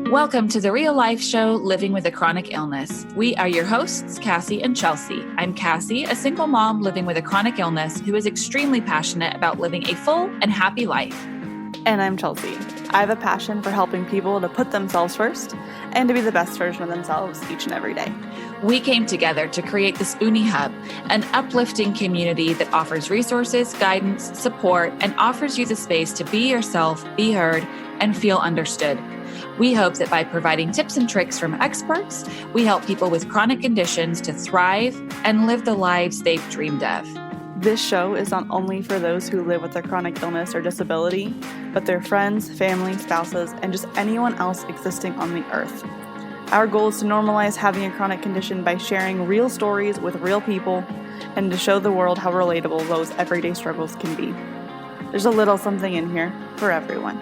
Welcome to the real life show, Living with a Chronic Illness. We are your hosts, Cassie and Chelsea. I'm Cassie, a single mom living with a chronic illness who is extremely passionate about living a full and happy life. And I'm Chelsea. I have a passion for helping people to put themselves first and to be the best version of themselves each and every day. We came together to create the Spoonie Hub, an uplifting community that offers resources, guidance, support, and offers you the space to be yourself, be heard, and feel understood. We hope that by providing tips and tricks from experts, we help people with chronic conditions to thrive and live the lives they've dreamed of. This show is not only for those who live with a chronic illness or disability, but their friends, family, spouses, and just anyone else existing on the earth. Our goal is to normalize having a chronic condition by sharing real stories with real people and to show the world how relatable those everyday struggles can be. There's a little something in here for everyone.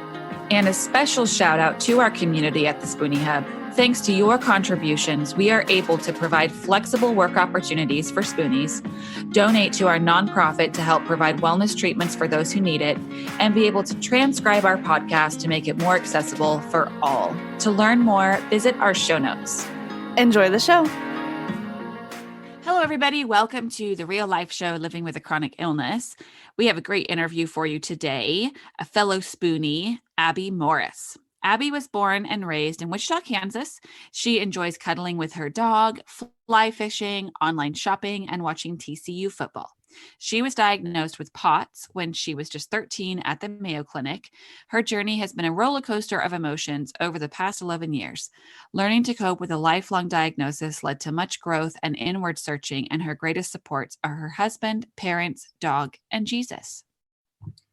And a special shout out to our community at the Spoonie Hub. Thanks to your contributions, we are able to provide flexible work opportunities for Spoonies, donate to our nonprofit to help provide wellness treatments for those who need it, and be able to transcribe our podcast to make it more accessible for all. To learn more, visit our show notes. Enjoy the show. Hello, everybody. Welcome to the real life show, Living with a Chronic Illness. We have a great interview for you today. A fellow Spoonie, Abby Morris. Abby was born and raised in Wichita, Kansas. She enjoys cuddling with her dog, fly fishing, online shopping, and watching TCU football. She was diagnosed with POTS when she was just 13 at the Mayo Clinic. Her journey has been a roller coaster of emotions over the past 11 years. Learning to cope with a lifelong diagnosis led to much growth and inward searching, and her greatest supports are her husband, parents, dog, and Jesus.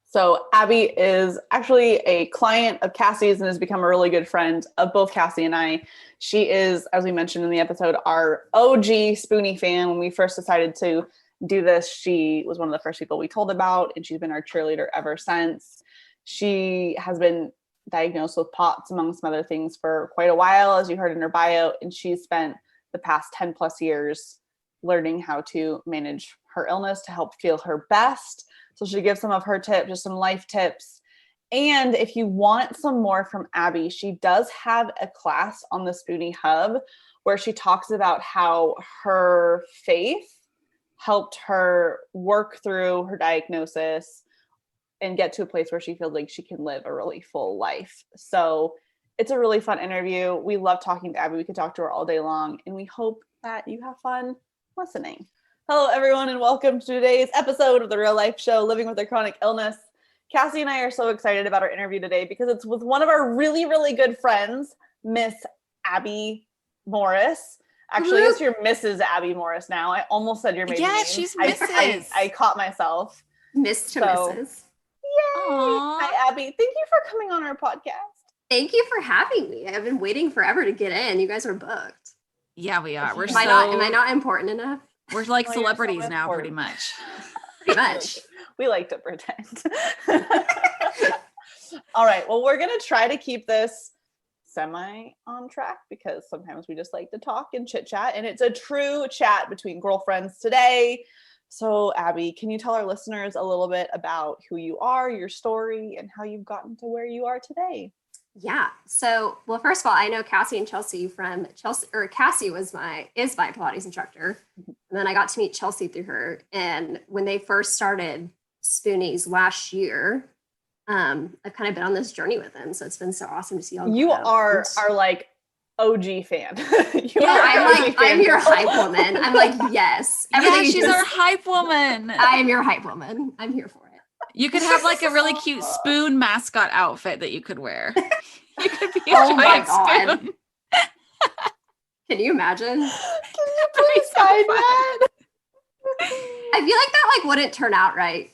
So Abby is actually a client of Cassie's and has become a really good friend of both Cassie and I. She is, as we mentioned in the episode, our OG Spoonie fan. When we first decided to do this, she was one of the first people we told about, and she's been our cheerleader ever since. She has been diagnosed with POTS, among some other things, for quite a while, as you heard in her bio, and she's spent the past 10 plus years learning how to manage her illness to help feel her best. So she gives some of her tips, just some life tips. And if you want some more from Abby, she does have a class on the Spoonie Hub where she talks about how her faith helped her work through her diagnosis and get to a place where she feels like she can live a really full life. So it's a really fun interview. We love talking to Abby. We could talk to her all day long, and we hope that you have fun listening. Hello, everyone, and welcome to today's episode of the Real Life Show, Living with a Chronic Illness. Cassie and I are so excited about our interview today because it's with one of our really, really good friends, Miss Abby Morris. Actually, I guess you're Mrs. Abby Morris now. I almost said your maiden name. Yeah, she's Mrs. I caught myself. Miss to Mrs. Yay! Aww. Hi, Abby. Thank you for coming on our podcast. Thank you for having me. I've been waiting forever to get in. You guys are booked. Yeah, we are. Am I not important enough? We're like Well, celebrities so now, pretty important. much. Pretty much. We like to pretend. All right. Well, we're going to try to keep this semi on track because sometimes we just like to talk and chit chat, and it's a true chat between girlfriends today. So Abby, can you tell our listeners a little bit about who you are, your story, and how you've gotten to where you are today? Yeah. So, well, first of all, I know Cassie and Chelsea from Chelsea, or Cassie is my Pilates instructor. And then I got to meet Chelsea through her. And when they first started Spoonies last year, I've kind of been on this journey with them. So it's been so awesome to see all you are like OG fan. I'm your hype woman. I'm like, yes. Yeah, she's our hype woman. I am your hype woman. I'm here for it. You could have like a really cute spoon mascot outfit that you could wear. You could be a Oh my giant God. spoon. Can you imagine? Can you please sign that? I feel like that wouldn't turn out right.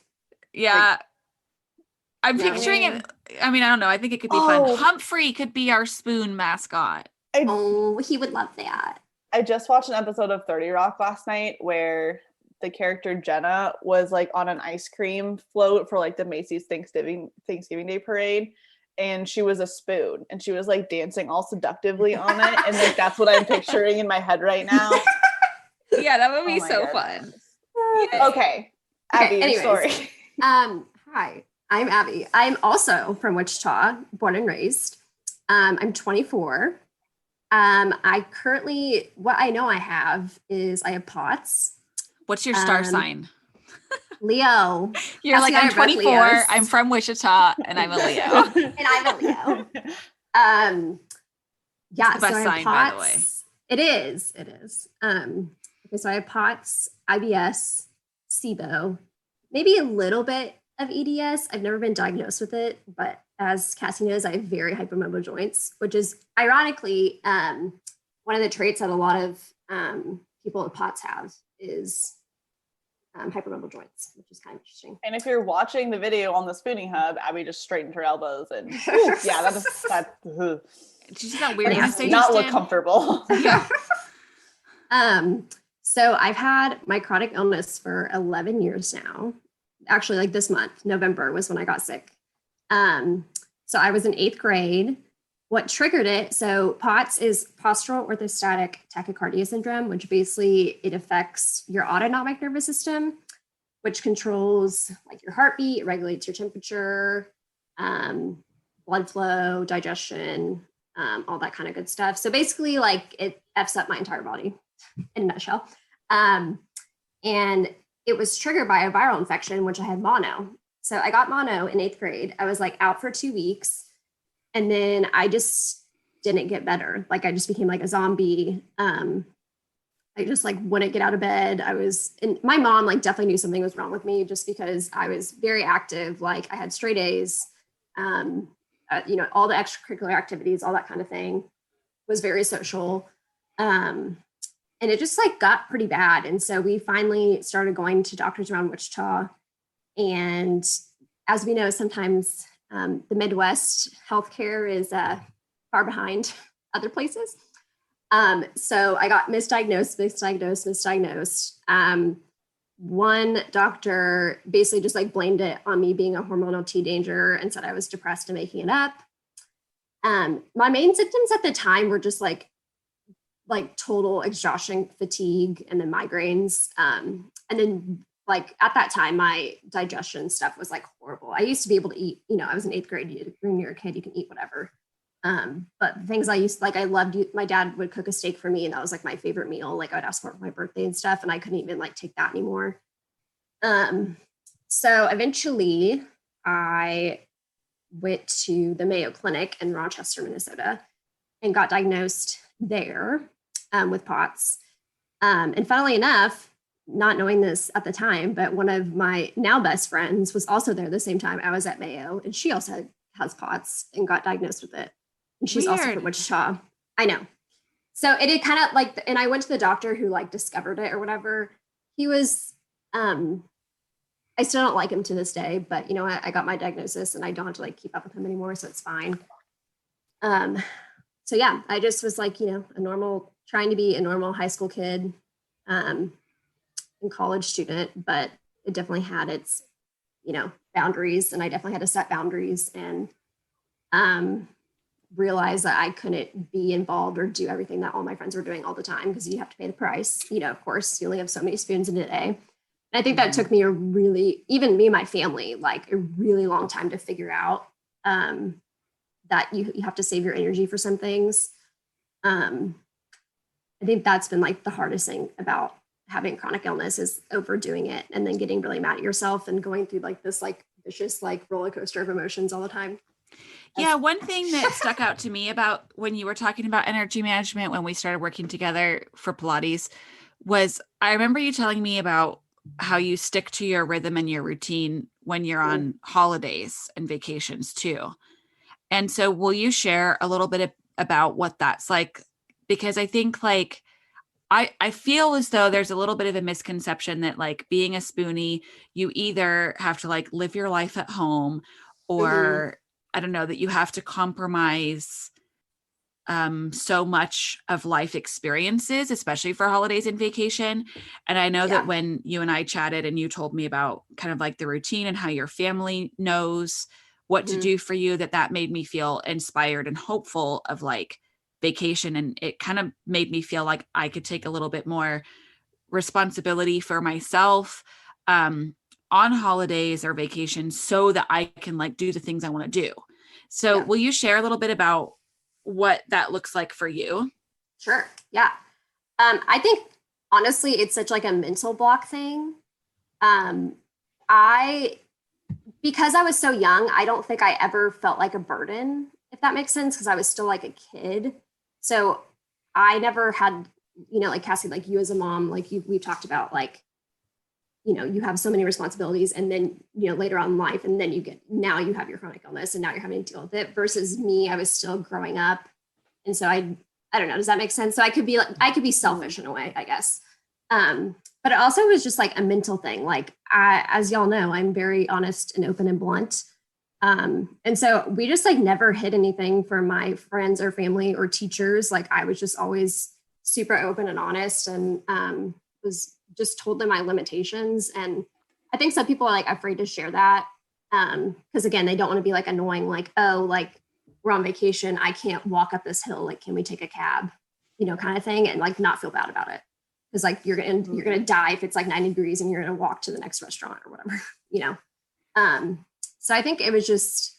Yeah. I'm Yeah. picturing it. I mean, I don't know. I think it could be fun. Humphrey could be our spoon mascot. Oh, he would love that. I just watched an episode of 30 Rock last night where the character Jenna was like on an ice cream float for like the Macy's Thanksgiving Day parade. And she was a spoon and she was like dancing all seductively on it. And like, that's what I'm picturing in my head right now. Yeah, that would be Oh my so God. fun. Okay. Abby, your anyways. story. Hi, I'm Abby. I'm also from Wichita, born and raised. I'm 24. What I know I have is I have POTS. What's your star sign? Leo. You're Cassie like, and I I'm are both 24, Leos. I'm from Wichita, and I'm a Leo. And I'm a Leo. Yeah, It's the best so I have sign, POTS. by the way. It is. Okay, so I have POTS, IBS, SIBO, maybe a little bit of EDS. I've never been diagnosed with it, but as Cassie knows, I have very hypermobile joints, which is ironically one of the traits that a lot of people with POTS have is hypermobile joints, which is kind of interesting. And if you're watching the video on the Spoonie Hub, Abby just straightened her elbows and yeah, that Did you see that weirdness they not just look did? comfortable. Yeah. So I've had my chronic illness for 11 years now. Actually, like this month, November was when I got sick. So I was in 8th grade. What triggered it? So POTS is postural orthostatic tachycardia syndrome, which basically it affects your autonomic nervous system, which controls like your heartbeat, it regulates your temperature, blood flow, digestion, all that kind of good stuff. So basically, like it F's up my entire body in a nutshell. And it was triggered by a viral infection, which I had mono. So I got mono in 8th grade. I was like out for 2 weeks. And then I just didn't get better. Like I just became like a zombie. I just like wouldn't get out of bed. And my mom like definitely knew something was wrong with me just because I was very active. Like I had straight A's, all the extracurricular activities, all that kind of thing, was very social. And it just like got pretty bad. And so we finally started going to doctors around Wichita. And as we know, sometimes the Midwest healthcare is far behind other places. So I got misdiagnosed. One doctor basically just like blamed it on me being a hormonal teenager and said I was depressed and making it up. My main symptoms at the time were just like total exhaustion, fatigue, and then migraines. And then like at that time, my digestion stuff was like horrible. I used to be able to eat, I was in 8th grade. When you're a kid, you can eat whatever. But the things I loved, my dad would cook a steak for me and that was like my favorite meal. Like I would ask for it for my birthday and stuff. And I couldn't even like take that anymore. So eventually I went to the Mayo Clinic in Rochester, Minnesota and got diagnosed there with POTS. And funnily enough, not knowing this at the time, but one of my now best friends was also there the same time I was at Mayo, and she also has POTS and got diagnosed with it. And she's also from Wichita. I know. So it had kind of like, and I went to the doctor who like discovered it or whatever. He was, I still don't like him to this day, but I got my diagnosis and I don't have to like keep up with him anymore. So it's fine. So yeah, I just was like, trying to be a normal high school kid, and college student, but it definitely had its, boundaries. And I definitely had to set boundaries and realize that I couldn't be involved or do everything that all my friends were doing all the time because you have to pay the price. Of course, you only have so many spoons in a day. And I think that took me even me and my family, like a really long time to figure out that you have to save your energy for some things. I think that's been like the hardest thing about having chronic illness is overdoing it and then getting really mad at yourself and going through like this like vicious like roller coaster of emotions all the time. Yeah, one thing that stuck out to me about when you were talking about energy management when we started working together for Pilates was I remember you telling me about how you stick to your rhythm and your routine when you're on holidays and vacations too. And so will you share a little bit about what that's like? Because I think like I feel as though there's a little bit of a misconception that like being a spoonie, you either have to like live your life at home or I don't know, that you have to compromise so much of life experiences, especially for holidays and vacation. And I know that when you and I chatted and you told me about kind of like the routine and how your family knows what to do for you, that made me feel inspired and hopeful of like vacation. And it kind of made me feel like I could take a little bit more responsibility for myself on holidays or vacations so that I can like do the things I want to do. So will you share a little bit about what that looks like for you? Sure. Yeah. I think honestly, it's such like a mental block thing. Because I was so young, I don't think I ever felt like a burden, if that makes sense, because I was still like a kid. So I never had, like Cassie, like you as a mom, like we've talked about, like, you have so many responsibilities, and then, later on in life, and then now you have your chronic illness, and now you're having to deal with it, versus me, I was still growing up. And so I don't know, does that make sense? So I could be selfish in a way, I guess. But it also was just like a mental thing. Like as y'all know, I'm very honest and open and blunt. And so we just like never hid anything from my friends or family or teachers. Like I was just always super open and honest, and was just told them my limitations. And I think some people are like afraid to share that. Because again, they don't want to be like annoying, like, oh, like we're on vacation, I can't walk up this hill. Like, can we take a cab? Kind of thing, and like not feel bad about it. Because like you're gonna die if it's like 90 degrees and you're gonna walk to the next restaurant or whatever, So I think it was just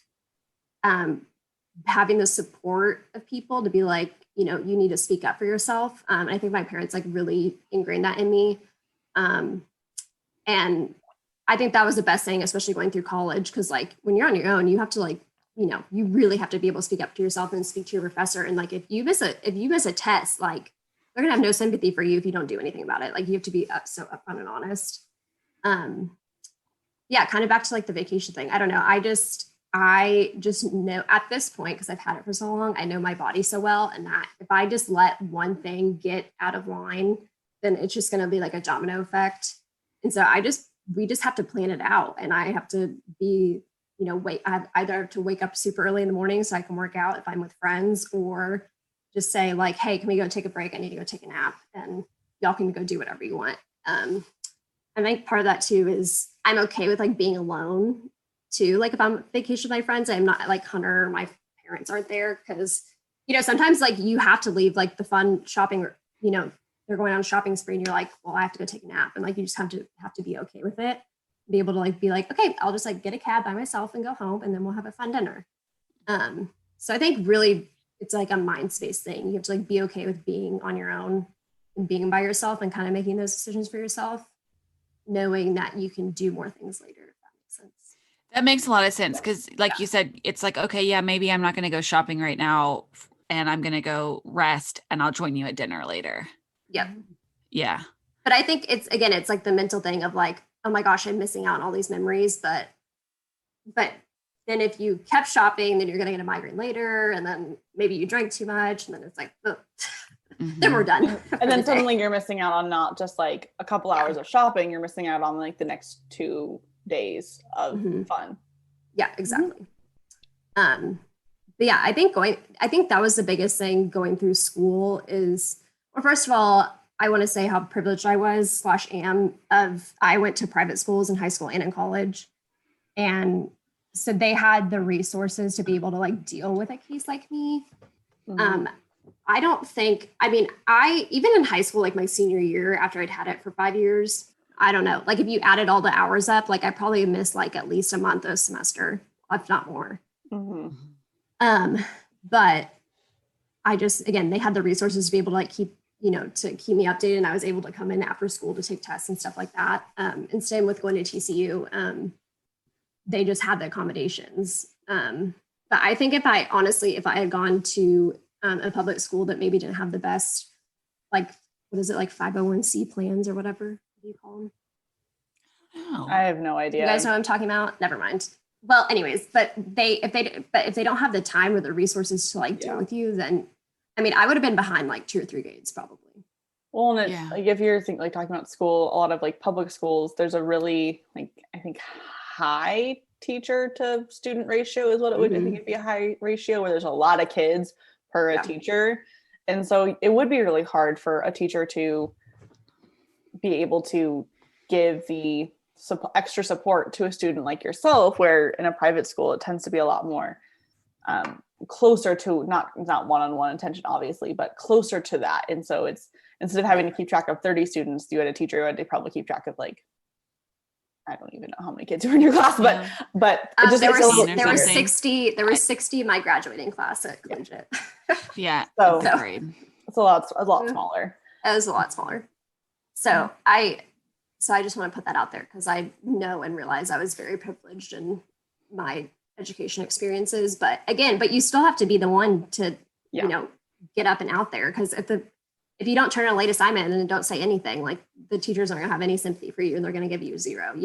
having the support of people to be like, you need to speak up for yourself. I think my parents like really ingrained that in me. And I think that was the best thing, especially going through college, because like when you're on your own, you have to like, you really have to be able to speak up to yourself and speak to your professor. And like if you miss a test, like they're gonna have no sympathy for you if you don't do anything about it. Like you have to be so upfront and honest. Yeah, kind of back to like the vacation thing. I don't know. I just know at this point, because I've had it for so long, I know my body so well, and that if I just let one thing get out of line, then it's just gonna be like a domino effect. And so we just have to plan it out, and I have to be, I either have to wake up super early in the morning so I can work out if I'm with friends, or just say like, hey, can we go take a break? I need to go take a nap, and y'all can go do whatever you want. I think part of that too is I'm okay with like being alone too. Like if I'm on vacation with my friends, I'm not like Hunter or my parents aren't there, because, sometimes like you have to leave like the fun shopping, or, they're going on a shopping spree and you're like, well, I have to go take a nap. And like, you just have to be okay with it. Be able to like, be like, okay, I'll just like get a cab by myself and go home, and then we'll have a fun dinner. So I think really, it's like a mind space thing. You have to like be okay with being on your own and being by yourself and kind of making those decisions for yourself, knowing that you can do more things later, if that makes sense. That makes a lot of sense, because like you said, it's like, okay, yeah, maybe I'm not going to go shopping right now, and I'm going to go rest, and I'll join you at dinner later. Yep. Yeah. But I think it's like the mental thing of like, oh my gosh, I'm missing out on all these memories. But then if you kept shopping, then you're going to get a migraine later. And then maybe you drank too much, and then it's like, oh, then we're done. And then suddenly you're missing out on not just like a couple hours of shopping, you're missing out on like the next 2 days of fun. Yeah, exactly. But yeah, I think that was the biggest thing going through school is, well, first of all, I want to say how privileged I was / am I went to private schools in high school and in college. And so they had the resources to be able to like deal with a case like me. I don't think, even in high school, like my senior year, after I'd had it for 5 years, I don't know, like if you added all the hours up, like I probably missed like at least a month a semester, if not more. But I just, again, they had the resources to be able to like keep me updated. And I was able to come in after school to take tests and stuff like that. And same with going to TCU. They just had the accommodations. But I think if I had gone to a public school that maybe didn't have the best, like, what is it, like 501c plans or whatever? What do you call them? Oh. I have no idea. You guys know what I'm talking about? Never mind. Well, anyways, but if they don't have the time or the resources to like deal with you, then I would have been behind like 2 or 3 grades probably. Well, and it's like if you're like talking about school, a lot of like public schools, there's a really like I think high teacher to student ratio is what it would. I think it'd be a high ratio where there's a lot of kids per a teacher, and so it would be really hard for a teacher to be able to give the extra support to a student like yourself, where in a private school it tends to be a lot more closer to not one-on-one attention obviously, but closer to that. And so it's, instead of having to keep track of 30 students, you had a teacher who had to probably keep track of like, I don't even know how many kids were in your class, but it just there were 60 in my graduating class at collegiate. Yeah. So fifth grade. it's a lot smaller. It was a lot smaller. So I just want to put that out there because I know and realize I was very privileged in my education experiences. But you still have to be the one to, get up and out there. Because if you don't turn in a late assignment and then don't say anything, like the teachers aren't gonna have any sympathy for you and they're gonna give you a 0,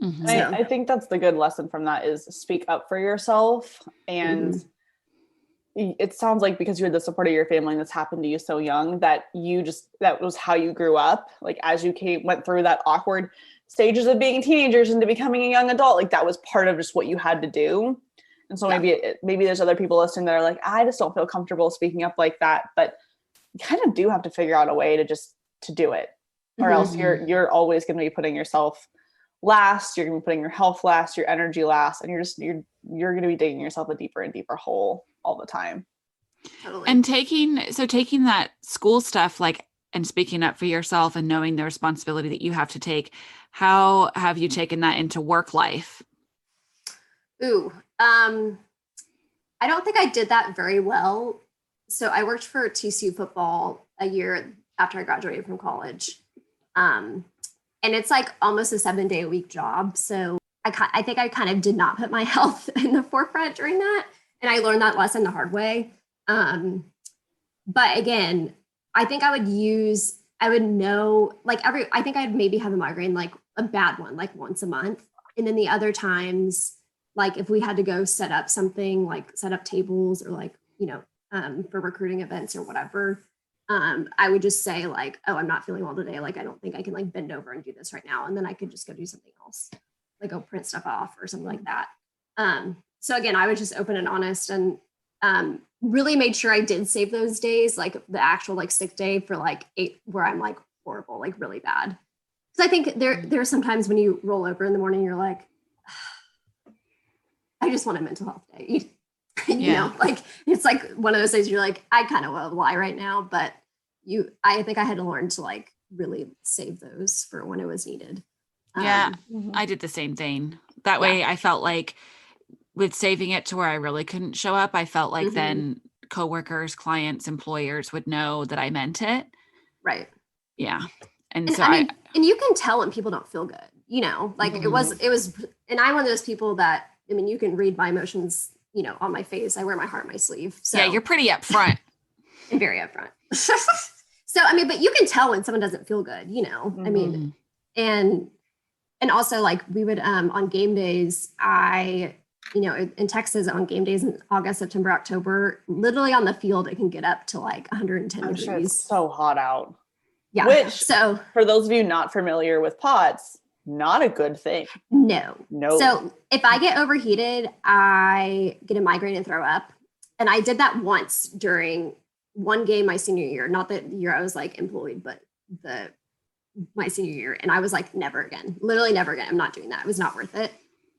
Mm-hmm. So. I think that's the good lesson from that is speak up for yourself. And it sounds like because you had the support of your family and this happened to you so young that that was how you grew up. Like as you went through that awkward stages of being teenagers into becoming a young adult, like that was part of just what you had to do. And so maybe there's other people listening that are like, I just don't feel comfortable speaking up like that. But you kind of do have to figure out a way to do it, or else you're always going to be putting yourself last. You're going to be putting your health last, your energy last, and you're going to be digging yourself a deeper and deeper hole all the time. Totally. And taking that school stuff, like, and speaking up for yourself and knowing the responsibility that you have to take, how have you taken that into work life? I don't think I did that very well. So I worked for TCU football a year after I graduated from college. And it's like almost a 7-day-a-week job. So I think I kind of did not put my health in the forefront during that. And I learned that lesson the hard way. But again, I think I would know, like I think I'd maybe have a migraine, like a bad one, like once a month. And then the other times, like if we had to go set up something, like set up tables or like, for recruiting events or whatever, I would just say like, oh, I'm not feeling well today. Like, I don't think I can like bend over and do this right now. And then I could just go do something else, like go print stuff off or something like that. So again, I was just open and honest and really made sure I did save those days, like the actual like sick day for like 8, where I'm like horrible, like really bad. Because I think there are some times when you roll over in the morning, you're like, I just want a mental health day. Like it's like one of those days you're like, I kind of want to lie right now, but I think I had to learn to like really save those for when it was needed. Yeah, I did the same thing. That way I felt like with saving it to where I really couldn't show up, I felt like then coworkers, clients, employers would know that I meant it. Right. Yeah. And so and you can tell when people don't feel good, like it was, and I'm one of those people that, you can read my emotions, on my face. I wear my heart on my sleeve. So yeah, you're pretty upfront. And very upfront. So, but you can tell when someone doesn't feel good, and also like we would, on game days, in Texas on game days in August, September, October, literally on the field, it can get up to like 110 degrees. Sure it's so hot out. Yeah. So for those of you not familiar with POTS, not a good thing. No. So if I get overheated, I get a migraine and throw up. And I did that once during one game my senior year, not the year I was like employed, but my senior year. And I was like, never again, literally never again. I'm not doing that. It was not worth it.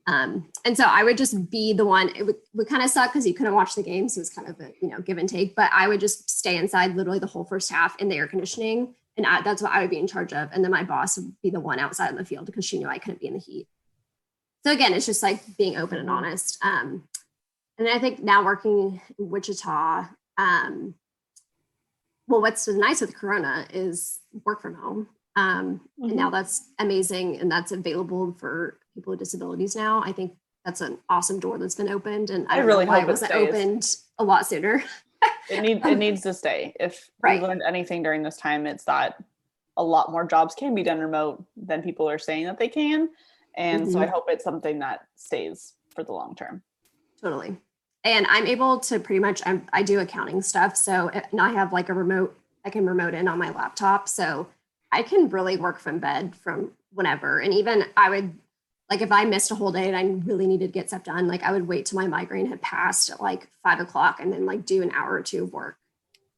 And so I would just be the one. It would kind of suck because you couldn't watch the game. So it was kind of a, give and take, but I would just stay inside literally the whole first half in the air conditioning. And that's what I would be in charge of. And then my boss would be the one outside in the field because she knew I couldn't be in the heat. So again, it's just like being open and honest. And I think now working in Wichita, well, what's nice with Corona is work from home. And now that's amazing. And that's available for people with disabilities now. I think that's an awesome door that's been opened. And I really hope it wasn't opened a lot sooner. It needs to stay. If we learned anything during this time, it's that a lot more jobs can be done remote than people are saying that they can. And so I hope it's something that stays for the long term. Totally. And I'm able to pretty much, I do accounting stuff. So and I have like I can remote in on my laptop. So I can really work from bed from whenever. And even I would, like if I missed a whole day and I really needed to get stuff done, like I would wait till my migraine had passed at like 5 o'clock and then like do an hour or two of work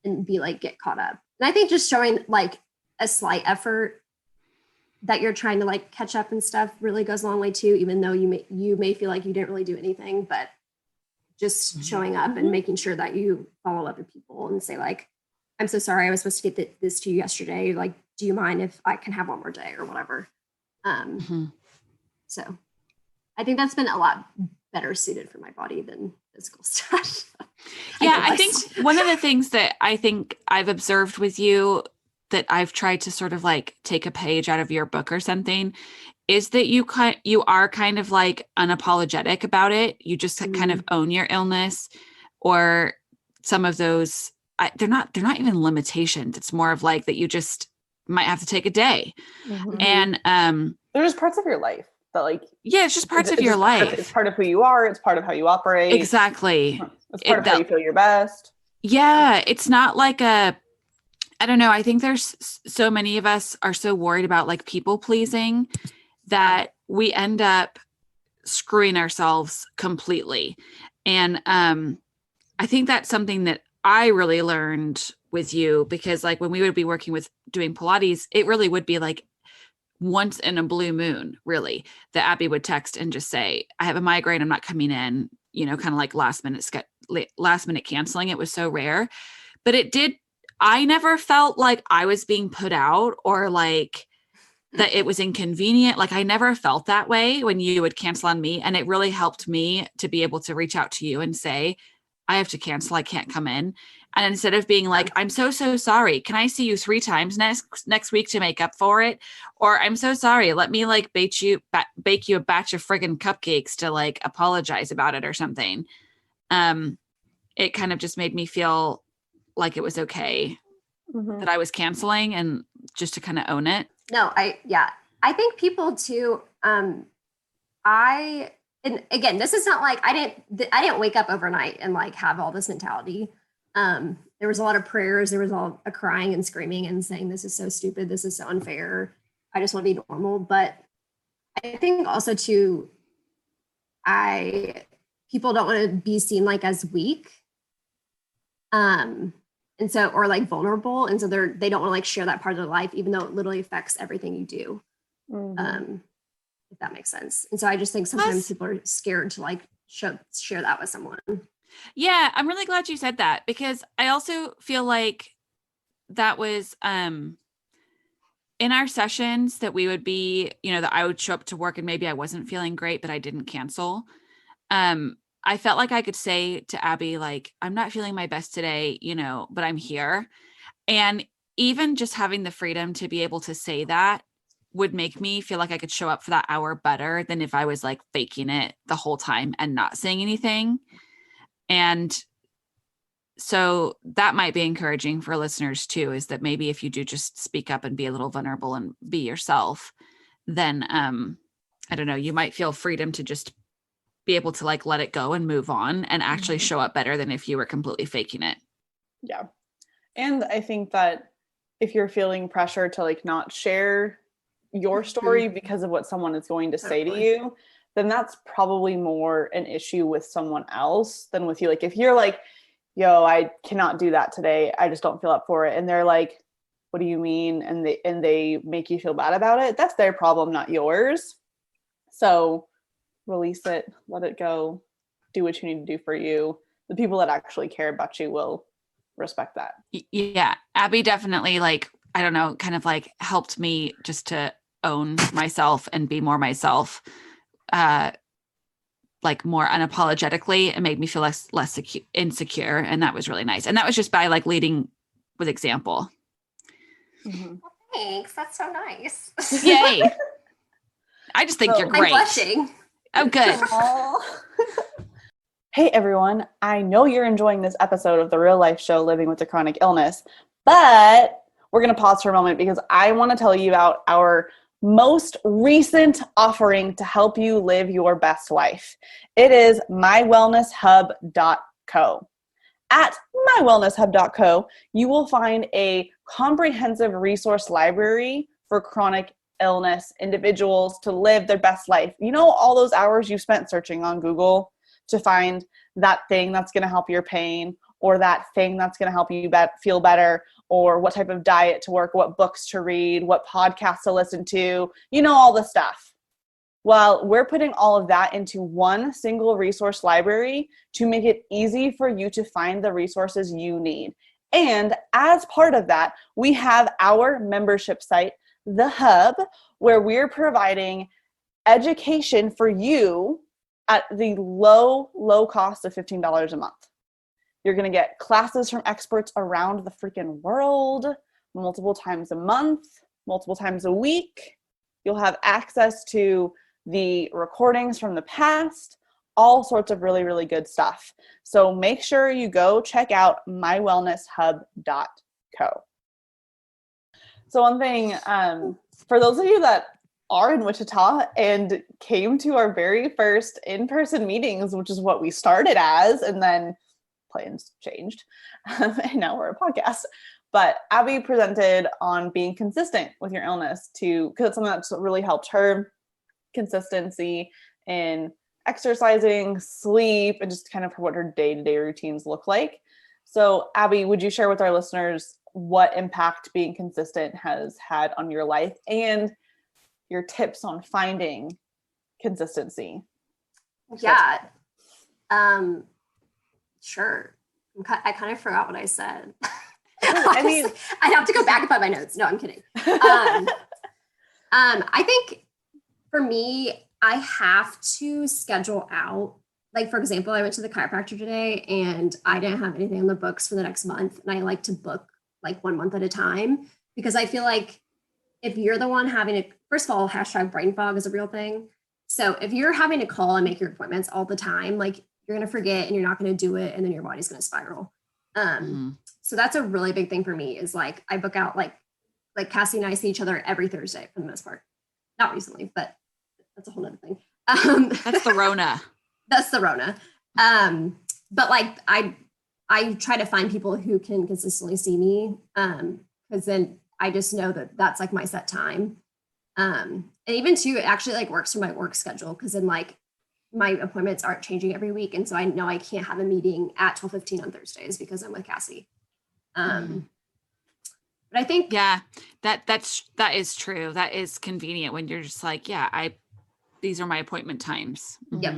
and be like, get caught up. And I think just showing like a slight effort that you're trying to like catch up and stuff really goes a long way too, even though you may feel like you didn't really do anything, but just showing up and making sure that you follow up with people and say like, I'm so sorry, I was supposed to get this to you yesterday. Like, do you mind if I can have one more day or whatever? So I think that's been a lot better suited for my body than physical stuff. Yeah, I think one of the things that I think I've observed with you that I've tried to sort of like take a page out of your book or something is that you are kind of like unapologetic about it. You just kind of own your illness, or some of those they're not even limitations. It's more of like that you just might have to take a day. And they're just parts of your life that like it's just parts of your life. It's part of who you are. It's part of how you operate. Exactly. It's part of how you feel your best. Yeah, it's not like I don't know. I think there's so many of us are so worried about like people pleasing that we end up screwing ourselves completely. And I think that's something that I really learned with you, because like when we would be working with doing Pilates, it really would be like once in a blue moon, really, that Abby would text and just say, I have a migraine, I'm not coming in, you know, kind of like last minute canceling. It was so rare, but I never felt like I was being put out or like that it was inconvenient. Like I never felt that way when you would cancel on me. And it really helped me to be able to reach out to you and say, I have to cancel. I can't come in. And instead of being like, I'm so sorry. Can I see you 3 times next week to make up for it? Or I'm so sorry. Let me like bake you a batch of friggin' cupcakes to like apologize about it or something. It kind of just made me feel like it was okay that I was canceling, and just to kind of own it. No, I think people too. And again, this is not like I didn't wake up overnight and like have all this mentality. There was a lot of prayers. There was all a crying and screaming and saying, this is so stupid. This is so unfair. I just want to be normal. But I think also too, people don't want to be seen like as weak. And so, or like vulnerable. And so they don't want to like share that part of their life, even though it literally affects everything you do. If that makes sense. And so I just think sometimes people are scared to like share that with someone. Yeah. I'm really glad you said that, because I also feel like that was, in our sessions that we would be, you know, that I would show up to work and maybe I wasn't feeling great, but I didn't cancel. I felt like I could say to Abby, like, I'm not feeling my best today, you know, but I'm here. And even just having the freedom to be able to say that would make me feel like I could show up for that hour better than if I was like faking it the whole time and not saying anything. And so that might be encouraging for listeners too, is that maybe if you do just speak up and be a little vulnerable and be yourself, then, I don't know, you might feel freedom to just be able to like let it go and move on and actually show up better than if you were completely faking it. Yeah. And I think that if you're feeling pressure to like not share your story because of what someone is going to say to you, then that's probably more an issue with someone else than with you. Like if you're like, yo, I cannot do that today, I just don't feel up for it, and they're like, what do you mean? And they make you feel bad about it, that's their problem, not yours. So release it, let it go, do what you need to do for you. The people that actually care about you will respect that. Yeah. Abby definitely, like, I don't know, kind of like helped me just to own myself and be more myself, like more unapologetically, and made me feel less insecure. And that was really nice. And that was just by like leading with example. Well, thanks. That's so nice. Yay. I just think you're great. I'm blushing. Oh, good. Hey, everyone. I know you're enjoying this episode of the Real Life Show, Living with a Chronic Illness, but we're going to pause for a moment because I want to tell you about our most recent offering to help you live your best life. It is mywellnesshub.co. At mywellnesshub.co, you will find a comprehensive resource library for chronic illness individuals to live their best life. You know, all those hours you spent searching on Google to find that thing that's going to help your pain, or that thing that's going to help you feel better, or what type of diet to work, what books to read, what podcasts to listen to, you know, all the stuff. Well, we're putting all of that into one single resource library to make it easy for you to find the resources you need. And as part of that, we have our membership site, The Hub, where we're providing education for you at the low cost of $15 a month. You're going to get classes from experts around the freaking world, multiple times a month, multiple times a week. You'll have access to the recordings from the past, all sorts of really, really good stuff. So make sure you go check out mywellnesshub.co. So one thing, for those of you that are in Wichita and came to our very first in-person meetings, which is what we started as, and then plans changed, and now we're a podcast. But Abby presented on being consistent with your illness because it's something that's really helped her. Consistency in exercising, sleep, and just kind of what her day-to-day routines look like. So Abby, would you share with our listeners what impact being consistent has had on your life and your tips on finding consistency? Yeah. Sure. I kind of forgot what I said. I mean, I'd have to go back and find my notes. No, I'm kidding. I think for me, I have to schedule out. Like, for example, I went to the chiropractor today and I didn't have anything on the books for the next month. And I like to book like 1 month at a time because I feel like if you're the one having to, first of all, hashtag brain fog is a real thing. So if you're having to call and make your appointments all the time, like you're going to forget and you're not going to do it. And then your body's going to spiral. So that's a really big thing for me is like, I book out like Cassie and I see each other every Thursday for the most part. Not recently, but that's a whole nother thing. That's the Rona. That's the Rona. But like, I try to find people who can consistently see me. Cause then I just know that that's like my set time. And even too, it actually like works for my work schedule. Cause then like my appointments aren't changing every week. And so I know I can't have a meeting at 12:15 on Thursdays because I'm with Cassie. But I think, yeah, that is true. That is convenient when you're just like, yeah, these are my appointment times. Yep.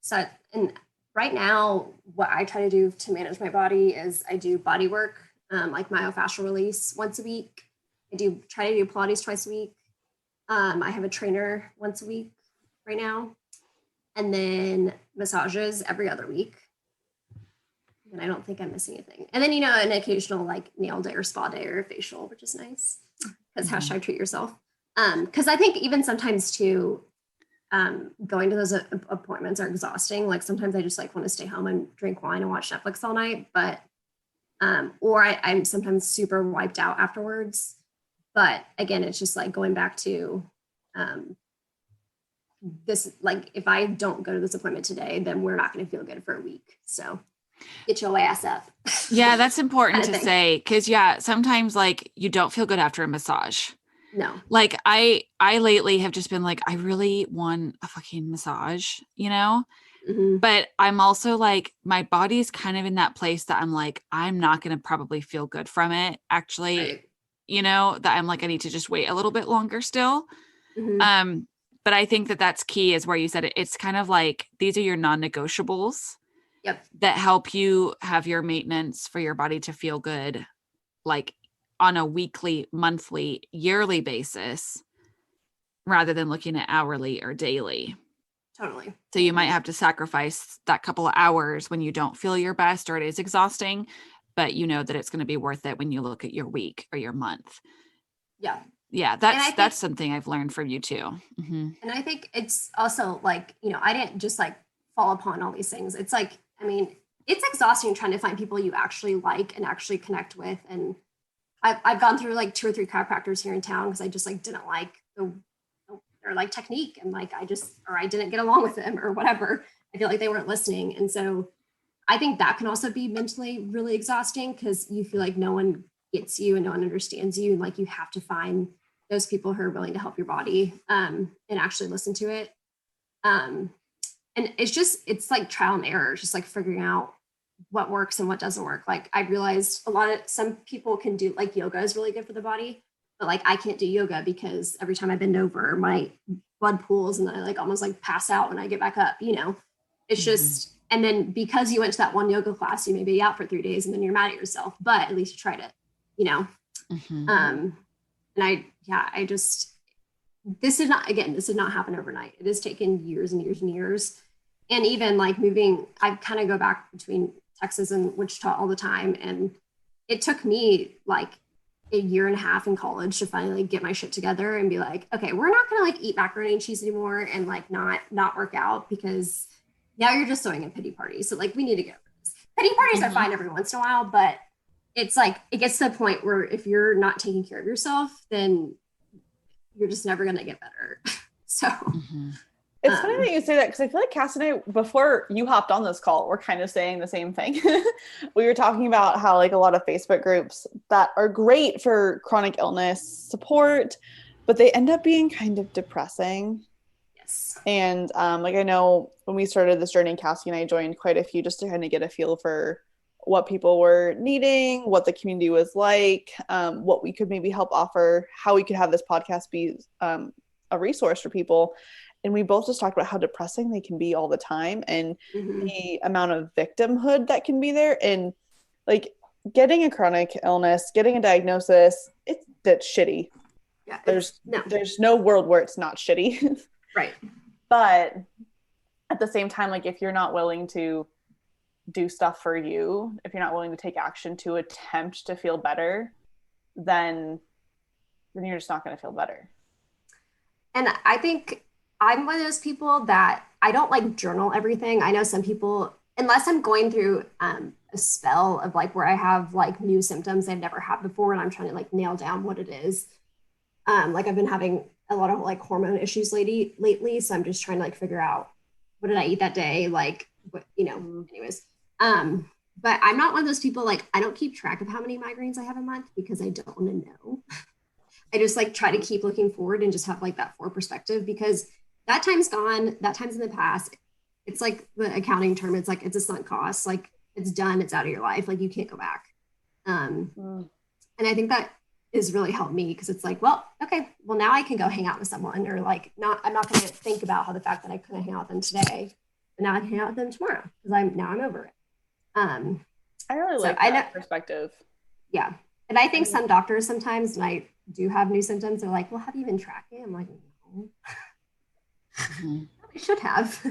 So, and right now, what I try to do to manage my body is I do body work, like myofascial release once a week. I try to do Pilates twice a week. I have a trainer once a week right now, and then massages every other week. And I don't think I'm missing anything. And then, an occasional like nail day or spa day or facial, which is nice because hashtag treat yourself. Because I think even sometimes too, going to those appointments are exhausting. Like sometimes I just like want to stay home and drink wine and watch Netflix all night, but, or I'm sometimes super wiped out afterwards. But again, it's just like going back to, this, like if I don't go to this appointment today, then we're not going to feel good for a week. So get your ass up. Yeah, that's important Kind of to thing. say. Cause yeah, sometimes like you don't feel good after a massage. No. Like I lately have just been like, I really want a fucking massage, Mm-hmm. but I'm also like, my body's kind of in that place that I'm like, I'm not going to probably feel good from it actually, Right. that I'm like, I need to just wait a little bit longer still. Mm-hmm. But I think that that's key is where you said it. It's kind of like, these are your non-negotiables. Yep. That help you have your maintenance for your body to feel good, like on a weekly, monthly, yearly basis, rather than looking at hourly or daily. Totally. So you might have to sacrifice that couple of hours when you don't feel your best or it is exhausting, but you know that it's going to be worth it when you look at your week or your month. Yeah. Yeah, that's something I've learned from you too. Mm-hmm. And I think it's also like, I didn't just like fall upon all these things. It's like, it's exhausting trying to find people you actually like and actually connect with. And I've gone through like 2 or 3 chiropractors here in town because I just like didn't like their like technique and like I didn't get along with them or whatever. I feel like they weren't listening. And so I think that can also be mentally really exhausting because you feel like no one gets you and no one understands you. And like you have to find those people who are willing to help your body and actually listen to it. And it's like trial and error. It's just like figuring out what works and what doesn't work. Like I realized some people can do like yoga is really good for the body, but like I can't do yoga because every time I bend over my blood pools and I like almost like pass out when I get back up, it's just, and then because you went to that one yoga class, you may be out for 3 days and then you're mad at yourself, but at least you tried it, and this did not happen overnight. It has taken years and years and years. And even like moving, I kind of go back between Texas and Wichita all the time. And it took me like a year and a half in college to finally get my shit together and be like, okay, we're not gonna like eat macaroni and cheese anymore and like not work out, because now you're just throwing a pity party. So like we need to go. Pity parties are fine every once in a while, but it's like it gets to the point where if you're not taking care of yourself, then you're just never gonna get better. So it's funny that you say that, because I feel like Cass and I, before you hopped on this call, we're kind of saying the same thing. We were talking about how like a lot of Facebook groups that are great for chronic illness support, but they end up being kind of depressing. yes. And like I know when we started this journey, Cassie and I joined quite a few just to kind of get a feel for what people were needing, what the community was like, what we could maybe help offer, how we could have this podcast be a resource for people. And we both just talked about how depressing they can be all the time, and the amount of victimhood that can be there. And like getting a chronic illness, getting a diagnosis, that's shitty. Yeah. There's no world where it's not shitty. Right. But at the same time, like if you're not willing to do stuff for you, if you're not willing to take action to attempt to feel better, then you're just not going to feel better. And I think I'm one of those people that I don't like journal everything. I know some people, unless I'm going through a spell of like where I have like new symptoms I've never had before and I'm trying to like nail down what it is. Like I've been having a lot of like hormone issues lately. So I'm just trying to like figure out what did I eat that day? Like, what, anyways. But I'm not one of those people, like I don't keep track of how many migraines I have a month because I don't want to know. I just like try to keep looking forward and just have like that forward perspective, because that time's gone, that time's in the past. It's like the accounting term. It's like, it's a sunk cost. Like it's done. It's out of your life. Like you can't go back. And I think that has really helped me, because it's like, well, okay, well now I can go hang out with someone, or like I'm not going to think about how the fact that I couldn't hang out with them today, but now I can hang out with them tomorrow because I'm over it. I really like that perspective. Yeah. And I think some doctors sometimes, when I do have new symptoms, they're like, well, have you been tracking? I'm like, no. I should have.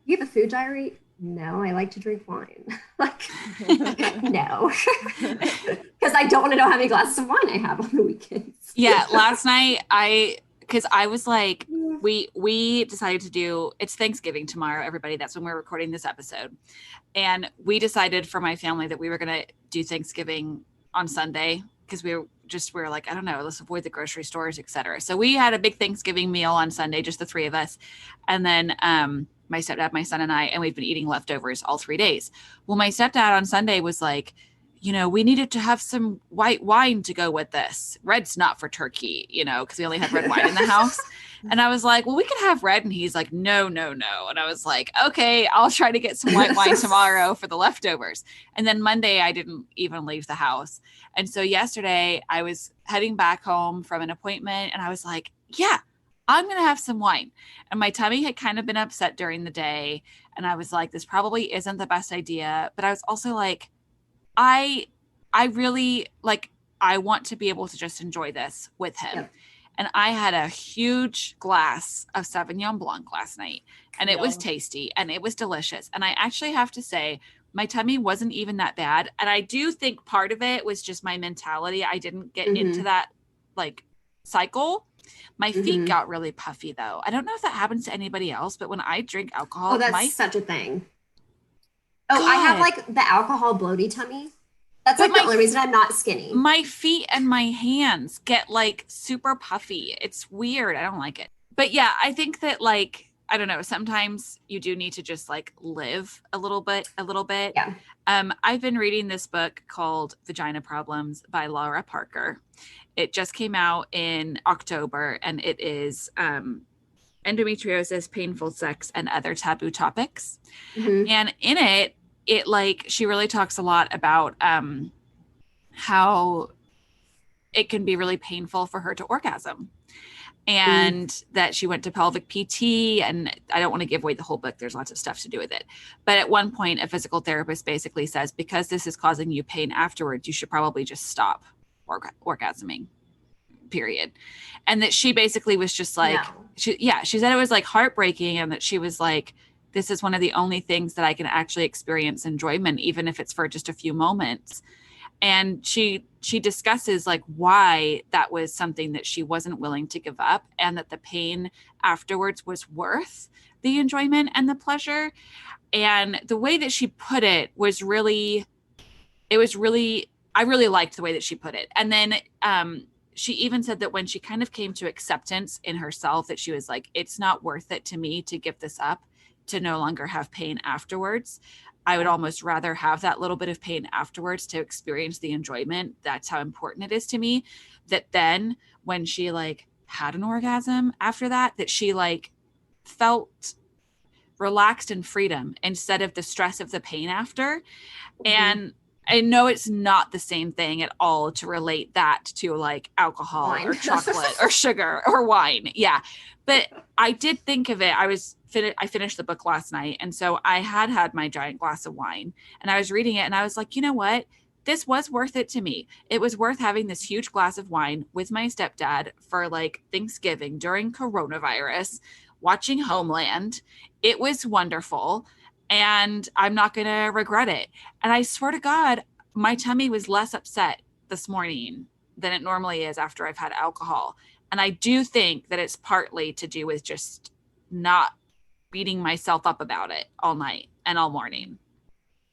You have a food diary? No, I like to drink wine. Like, no. Because I don't want to know how many glasses of wine I have on the weekends. Yeah, last night because I was like, we decided to do, it's Thanksgiving tomorrow, everybody. That's when we're recording this episode. And we decided for my family that we were going to do Thanksgiving on Sunday, because we were like, I don't know, let's avoid the grocery stores, etc. So we had a big Thanksgiving meal on Sunday, just the three of us. And then my stepdad, my son, and I, and we've been eating leftovers all 3 days. Well, my stepdad on Sunday was like, we needed to have some white wine to go with this. Red's not for turkey, because we only had red wine in the house. And I was like, well, we could have red. And he's like, no. And I was like, okay, I'll try to get some white wine tomorrow for the leftovers. And then Monday, I didn't even leave the house. And so yesterday I was heading back home from an appointment, and I was like, yeah, I'm going to have some wine. And my tummy had kind of been upset during the day. And I was like, this probably isn't the best idea. But I was also like, I really like, I want to be able to just enjoy this with him. Yep. And I had a huge glass of Sauvignon Blanc last night, and it was tasty and it was delicious. And I actually have to say, my tummy wasn't even that bad. And I do think part of it was just my mentality. I didn't get into that like cycle. My feet got really puffy though. I don't know if that happens to anybody else, but when I drink alcohol, that's such a thing. Oh, God. I have like the alcohol bloaty tummy. That's like the only reason I'm not skinny. My feet and my hands get like super puffy. It's weird. I don't like it. But yeah, I think that like, I don't know, sometimes you do need to just like live a little bit. Yeah. I've been reading this book called Vagina Problems by Laura Parker. It just came out in October, and it is endometriosis, painful sex, and other taboo topics. And in it like, she really talks a lot about how it can be really painful for her to orgasm, and that she went to pelvic PT. And I don't want to give away the whole book. There's lots of stuff to do with it. But at one point, a physical therapist basically says, because this is causing you pain afterwards, you should probably just stop orgasming, period. And that she basically was just like, she said it was like heartbreaking, and that she was like, this is one of the only things that I can actually experience enjoyment, even if it's for just a few moments. And she discusses like why that was something that she wasn't willing to give up, and that the pain afterwards was worth the enjoyment and the pleasure. And the way that she put it was really, I really liked the way that she put it. And then she even said that when she kind of came to acceptance in herself, that she was like, it's not worth it to me to give this up, to no longer have pain afterwards. I would almost rather have that little bit of pain afterwards to experience the enjoyment. That's how important it is to me. That then when she like had an orgasm after that, that she like felt relaxed and freedom instead of the stress of the pain after. And I know it's not the same thing at all to relate that to like alcohol Wine. or chocolate or sugar or wine. Yeah. But I did think of it. I finished the book last night. And so I had my giant glass of wine, and I was reading it, and I was like, you know what? This was worth it to me. It was worth having this huge glass of wine with my stepdad for like Thanksgiving during coronavirus, watching Homeland. It was wonderful, and I'm not going to regret it. And I swear to God, my tummy was less upset this morning than it normally is after I've had alcohol. And I do think that it's partly to do with just not beating myself up about it all night and all morning.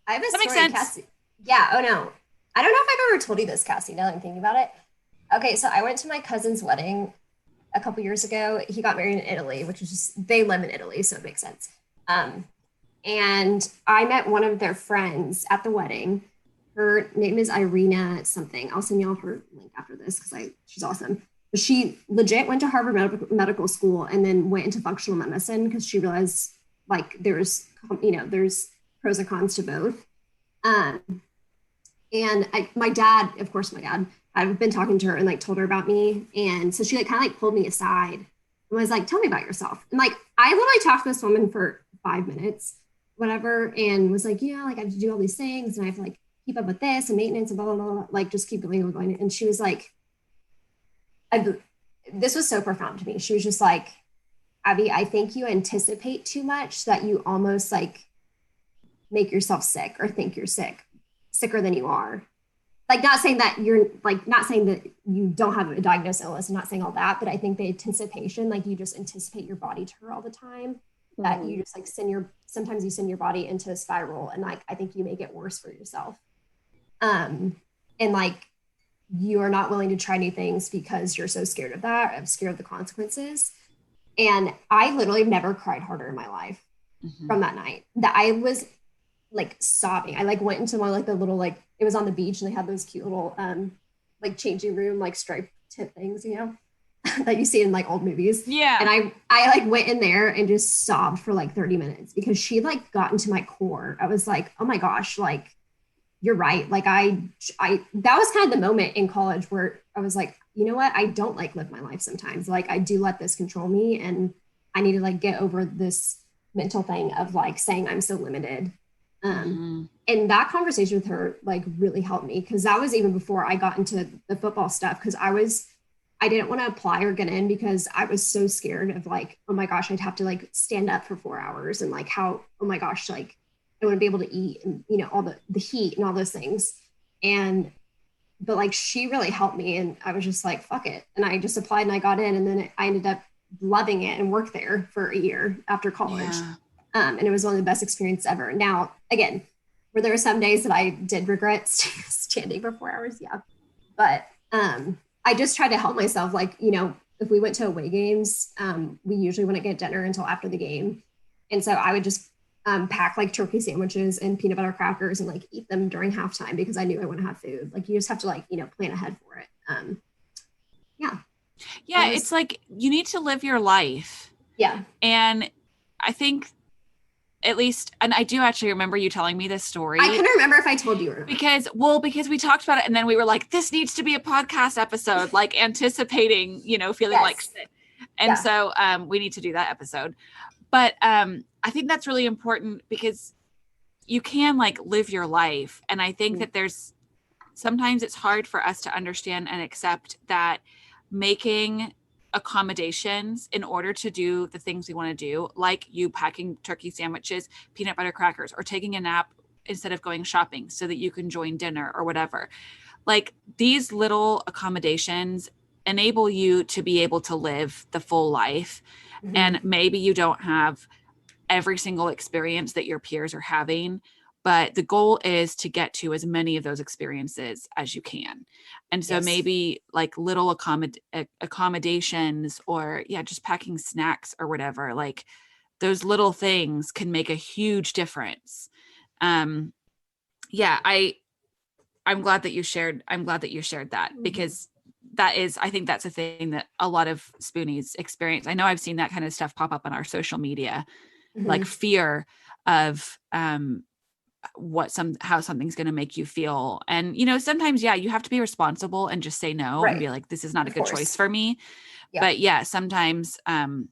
I have a Does that make story, sense? Cassie. Yeah. Oh no, I don't know if I've ever told you this, Cassie. Now that I'm thinking about it. Okay, so I went to my cousin's wedding a couple years ago. He got married in Italy, which is just, they live in Italy, so it makes sense. And I met one of their friends at the wedding. Her name is Irina something. I'll send y'all her link after this because she's awesome. But she legit went to Harvard Medical School and then went into functional medicine because she realized like there's pros and cons to both. And my dad, I've been talking to her and like told her about me. And so she like kind of like pulled me aside and was like, tell me about yourself. And like, I literally talked to this woman for 5 minutes, whatever. And was like, yeah, like I have to do all these things and I have to like keep up with this and maintenance and blah, blah, blah, like just keep going and going. And she was like, this was so profound to me. She was just like, Abby, I think you anticipate too much that you almost like make yourself sick or think you're sicker than you are. Like not saying that you don't have a diagnosed illness. I'm not saying all that, but I think the anticipation, like you just anticipate your body to hurt all the time, that you just like sometimes you send your body into a spiral, and like, I think you make it worse for yourself. And like, you are not willing to try new things because you're so scared of that, scared of the consequences. And I literally never cried harder in my life from that night. That I was like sobbing. I like went into one like the little like it was on the beach and they had those cute little like changing room like striped tip things, you know, that you see in like old movies. Yeah. And I like went in there and just sobbed for like 30 minutes because she like got into my core. I was like, oh my gosh, like you're right. Like I that was kind of the moment in college where I was like, you know what? I don't like live my life sometimes. Like I do let this control me, and I need to like get over this mental thing of like saying I'm so limited. And that conversation with her like really helped me, because that was even before I got into the football stuff, because I didn't want to apply or get in because I was so scared of like, oh my gosh, I'd have to like stand up for 4 hours, and like how, oh my gosh, like I wouldn't be able to eat, and you know, all the heat and all those things. But like she really helped me, and I was just like, fuck it. And I just applied and I got in, and then I ended up loving it and worked there for a year after college. Yeah. And it was one of the best experiences ever. Now, again, were there some days that I did regret standing for 4 hours? Yeah. But I just tried to help myself. Like, you know, if we went to away games, we usually wouldn't get dinner until after the game. And so I would just pack like turkey sandwiches and peanut butter crackers and like eat them during halftime because I knew I wouldn't have food. Like you just have to like, you know, plan ahead for it. Yeah. Yeah. It's like, you need to live your life. Yeah. And I think at least, and I do actually remember you telling me this story. I couldn't remember if I told you or not. Because we talked about it and then we were like, this needs to be a podcast episode, like anticipating, you know, feeling like shit. And so we need to do that episode. But I think that's really important because you can like live your life. And I think that sometimes it's hard for us to understand and accept that making accommodations in order to do the things we want to do, like you packing turkey sandwiches, peanut butter crackers, or taking a nap instead of going shopping so that you can join dinner or whatever. Like these little accommodations enable you to be able to live the full life. Mhm. And maybe you don't have every single experience that your peers are having, but the goal is to get to as many of those experiences as you can. And so Yes. maybe like little accommodations, or just packing snacks or whatever, like those little things can make a huge difference. I'm glad that you shared that, because I think that's a thing that a lot of Spoonies experience. I know I've seen that kind of stuff pop up on our social media, like fear of how something's going to make you feel. And, sometimes, you have to be responsible and just say no and be like, this is not a good choice for me. Yeah. But sometimes, and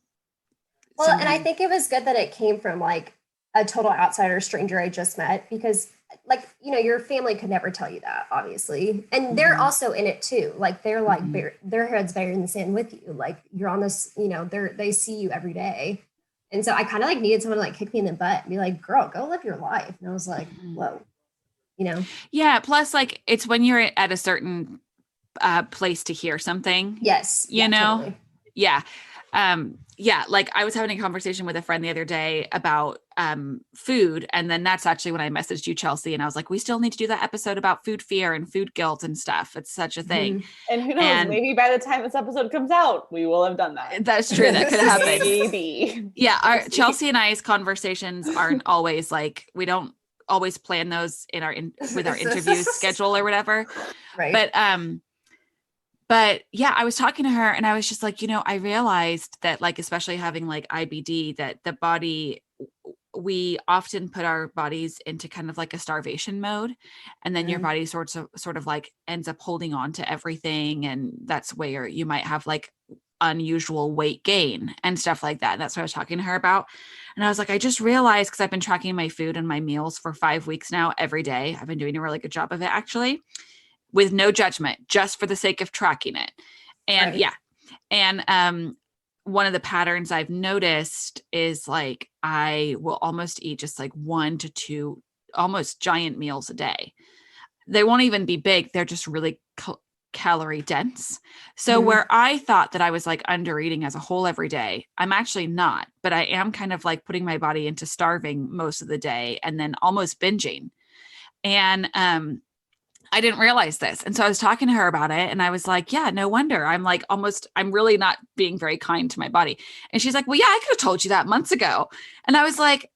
I think it was good that it came from like a total outsider stranger I just met, because like, your family could never tell you that, obviously. And they're also in it too. Like they're like, their heads buried in the sand with you. Like you're on this, they see you every day. And so I kind of like needed someone to like kick me in the butt and be like, girl, go live your life. And I was like, whoa, Yeah. Plus like, it's when you're at a certain place to hear something. Yes. Totally. Yeah. Like I was having a conversation with a friend the other day about food. And then that's actually when I messaged you, Chelsea, and I was like, we still need to do that episode about food fear and food guilt and stuff. It's such a thing. And who knows, maybe by the time this episode comes out, we will have done that. That's true. That could happen. Maybe. Yeah. Our Chelsea and I's conversations aren't always like, we don't always plan those with our interview schedule or whatever. Right. But I was talking to her and I was just like, I realized that like, especially having like IBD, that the body, we often put our bodies into kind of like a starvation mode. And then your body sort of like ends up holding on to everything. And that's where you might have like unusual weight gain and stuff like that. And that's what I was talking to her about. And I was like, I just realized, because I've been tracking my food and my meals for 5 weeks now, every day. I've been doing a really good job of it, actually, with no judgment, just for the sake of tracking it. And one of the patterns I've noticed is like, I will almost eat just like 1 to 2 almost giant meals a day. They won't even be big. They're just really calorie dense. So where I thought that I was like under eating as a whole every day, I'm actually not, but I am kind of like putting my body into starving most of the day and then almost binging. And, I didn't realize this. And so I was talking to her about it and I was like, yeah, no wonder. I'm really not being very kind to my body. And she's like, well, yeah, I could have told you that months ago. And I was like,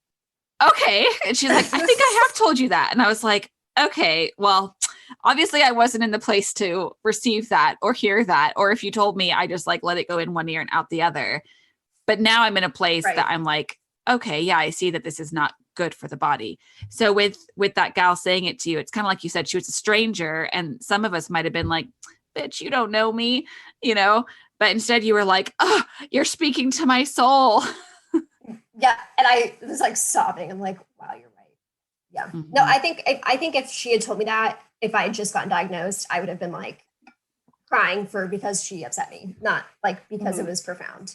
okay. And she's like, I think I have told you that. And I was like, okay, well, obviously I wasn't in the place to receive that or hear that. Or if you told me, I just like let it go in one ear and out the other. But now I'm in a place that I'm like, okay, yeah, I see that this is not good for the body. So with that gal saying it to you, it's kind of like you said, she was a stranger, and some of us might have been like, bitch, you don't know me, but instead you were like, oh, you're speaking to my soul. Yeah. And I was like sobbing. I'm like, wow, you're right. Yeah. Mm-hmm. No, I think if she had told me that, if I had just gotten diagnosed, I would have been like crying because she upset me, not like because it was profound.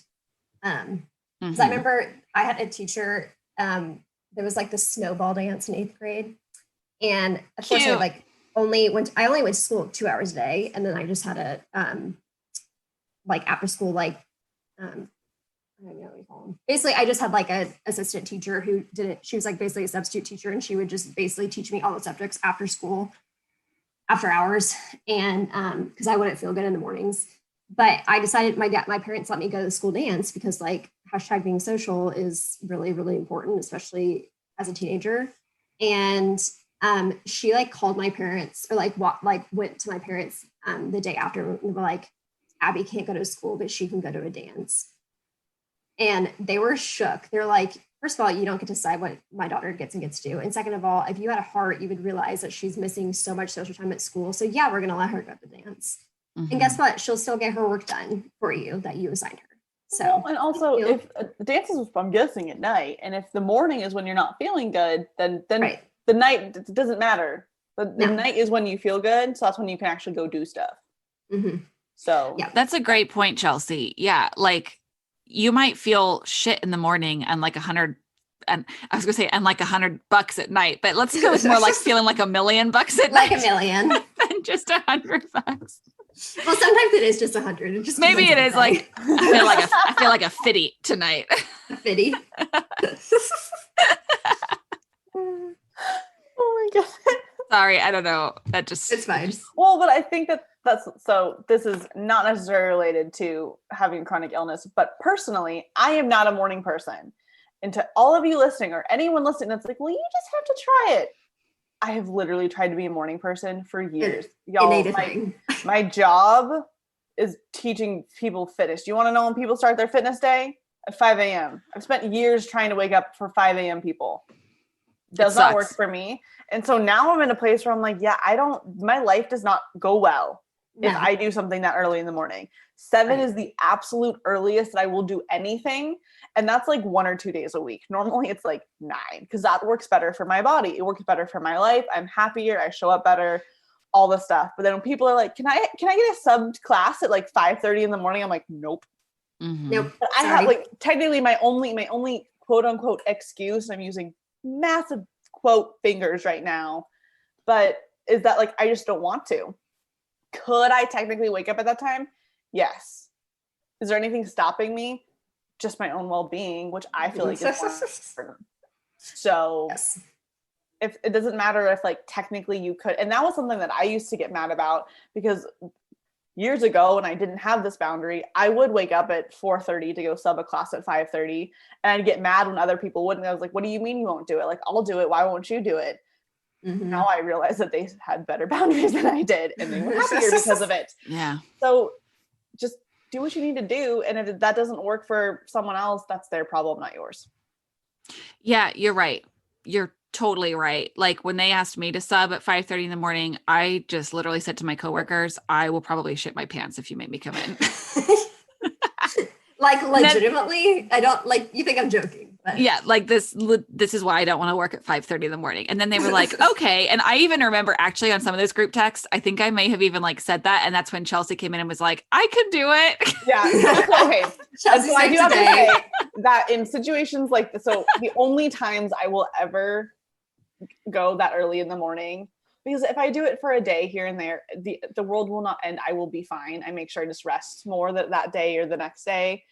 Because I remember I had a teacher, there was like the snowball dance in 8th grade. And of course I only went to school 2 hours a day. And then I just had a, like after school, like, I don't know what you call them. Basically, I just had like an assistant teacher she was like basically a substitute teacher. And she would just basically teach me all the subjects after school, after hours. And because I wouldn't feel good in the mornings. But I decided my parents let me go to the school dance because like #being social is really, really important, especially as a teenager. And she like called my parents or went to my parents the day after and were like, Abby can't go to school, but she can go to a dance. And they were shook. They're like, first of all, you don't get to decide what my daughter gets and gets to do. And second of all, if you had a heart, you would realize that she's missing so much social time at school. So yeah, we're going to let her go to the dance. And guess what? She'll still get her work done for you that you assigned her. So, well, and also if the dance is, I'm guessing, at night, and if the morning is when you're not feeling good, then the night doesn't matter. The night is when you feel good. So that's when you can actually go do stuff. Mm-hmm. So Yeah. That's a great point, Chelsea. Yeah. Like you might feel shit in the morning and like 100, and I was gonna say, and like $100 at night, but let's go with more like feeling like $1 million at Like night $1 million. than just $100. Well, sometimes it is just 100. It just Maybe it depends is on the like, I feel like a fitty tonight. day. A fitty. oh my God. Sorry. I don't know. That just, It's fine. Well, but I think that's so this is not necessarily related to having chronic illness, but personally, I am not a morning person. And to all of you listening or anyone listening that's like, well, you just have to try it. I have literally tried to be a morning person for years. Y'all, my job is teaching people fitness. Do you want to know when people start their fitness day? At 5 a.m. I've spent years trying to wake up for 5 a.m. people. Does not work for me. And so now I'm in a place where I'm like, yeah, my life does not go well if I do something that early in the morning. 7 is the absolute earliest that I will do anything. And that's like 1 or 2 days a week. Normally it's like 9 because that works better for my body. It works better for my life. I'm happier. I show up better, all the stuff. But then when people are like, can I get a sub class at like 5:30 in the morning? I'm like, nope. mm-hmm. Nope. I have like technically my only quote unquote excuse, I'm using massive quote fingers right now, but is that like I just don't want to. Could I technically wake up at that time? Yes. Is there anything stopping me? Just my own well-being, which I feel like is more important. So yes. If it doesn't matter if like technically you could, and that was something that I used to get mad about because years ago when I didn't have this boundary, I would wake up at 4:30 to go sub a class at 5:30, and I'd get mad when other people wouldn't. I was like, what do you mean you won't do it? Like, I'll do it. Why won't you do it? Mm-hmm. Now I realize that they had better boundaries than I did, and they were happier because of it. Yeah. So just do what you need to do. And if that doesn't work for someone else, that's their problem, not yours. Yeah, you're right. You're totally right. Like when they asked me to sub at 5:30 in the morning, I just literally said to my coworkers, I will probably shit my pants if you make me come in. Like legitimately, I don't like, you think I'm joking. But. Yeah, like this is why I don't want to work at 5:30 in the morning. And then they were like, okay. And I even remember actually on some of those group texts, I think I may have even like said that. And that's when Chelsea came in and was like, I could do it. Yeah. Okay. So I do have to say that in situations like this, so the only times I will ever go that early in the morning, because if I do it for a day here and there, the world will not end. I will be fine. I make sure I just rest more that day or the next day.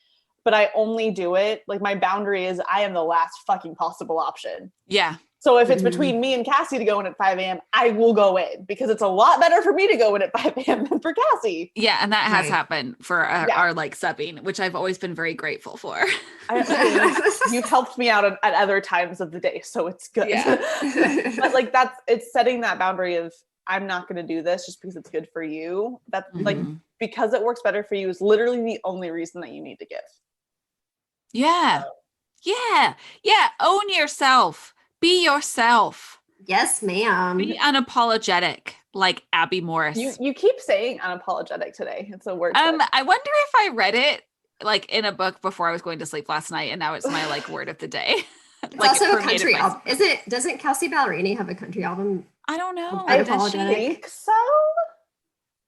But I only do it, like my boundary is I am the last fucking possible option. Yeah. So if it's between me and Cassie to go in at 5 a.m., I will go in because it's a lot better for me to go in at 5 a.m. than for Cassie. Yeah. And that has happened for our like subbing, which I've always been very grateful for. You've helped me out at other times of the day, so it's good. Yeah. But like it's setting that boundary of I'm not going to do this just because it's good for you. That's like, because it works better for you is literally the only reason that you need to give. Yeah. Yeah. Yeah. Own yourself. Be yourself. Yes, ma'am. Be unapologetic, like Abby Morris. You keep saying unapologetic today. It's a word. I wonder if I read it like in a book before I was going to sleep last night, and now it's my like word of the day. It's like also a country album. Doesn't Kelsey Ballerini have a country album? I don't know. I think so.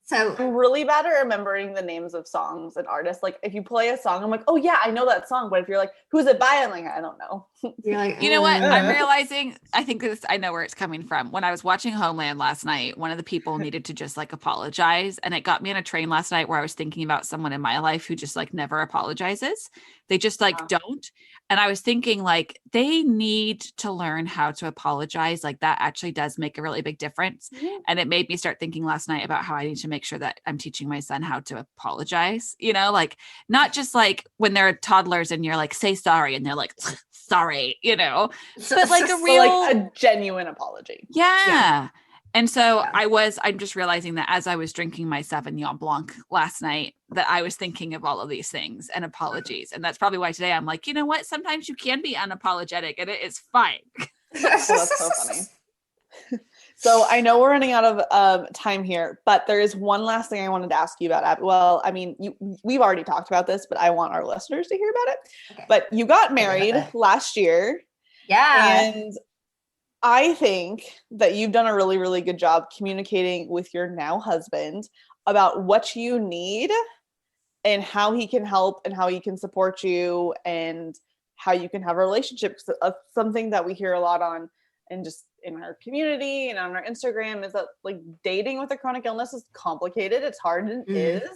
So I'm really bad at remembering the names of songs and artists. Like if you play a song, I'm like, oh yeah, I know that song. But if you're like, who's it by? I'm like, I don't know. You're like, you know what? I'm realizing, I think I know where it's coming from. When I was watching Homeland last night, one of the people needed to just like apologize. And it got me on a train last night where I was thinking about someone in my life who just like never apologizes. They just like don't. And I was thinking like they need to learn how to apologize. Like that actually does make a really big difference. Mm-hmm. And it made me start thinking last night about how I need to make sure that I'm teaching my son how to apologize, you know, like not just like when they're toddlers and you're like, say sorry. And they're like, sorry, you know, but like a real, like a genuine apology. Yeah. And so I'm just realizing that as I was drinking my Sauvignon Blanc last night, that I was thinking of all of these things and apologies. And that's probably why today I'm like, you know what? Sometimes you can be unapologetic and it is fine. That's so funny. So I know we're running out of time here, but there is one last thing I wanted to ask you about, Abby. Well, I mean, we've already talked about this, but I want our listeners to hear about it. Okay. But you got married last year. Yeah. And I think that you've done a really, really good job communicating with your now husband about what you need and how he can help and how he can support you and how you can have a relationship. Something that we hear a lot on and just in our community and on our Instagram is that like dating with a chronic illness is complicated. It's hard and is.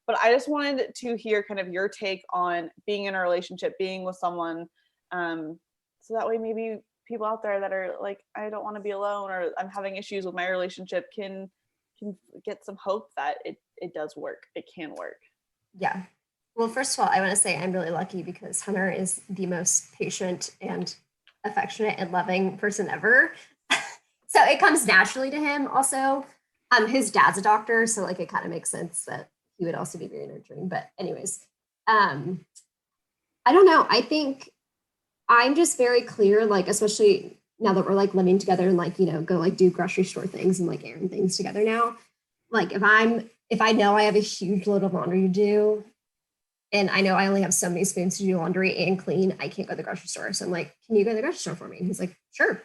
But I just wanted to hear kind of your take on being in a relationship, being with someone. So that way maybe people out there that are like, I don't want to be alone or I'm having issues with my relationship can get some hope that it does work. It can work. Yeah. Well, first of all, I want to say I'm really lucky because Hunter is the most patient and affectionate and loving person ever. So it comes naturally to him. Also, his dad's a doctor, so like it kind of makes sense that he would also be very nurturing. But anyways, I don't know. I think I'm just very clear, like, especially now that we're like living together and like, you know, go like do grocery store things and like errand things together now. Like if I know I have a huge load of laundry to do and I know I only have so many spoons to do laundry and clean, I can't go to the grocery store. So I'm like, can you go to the grocery store for me? And he's like, sure.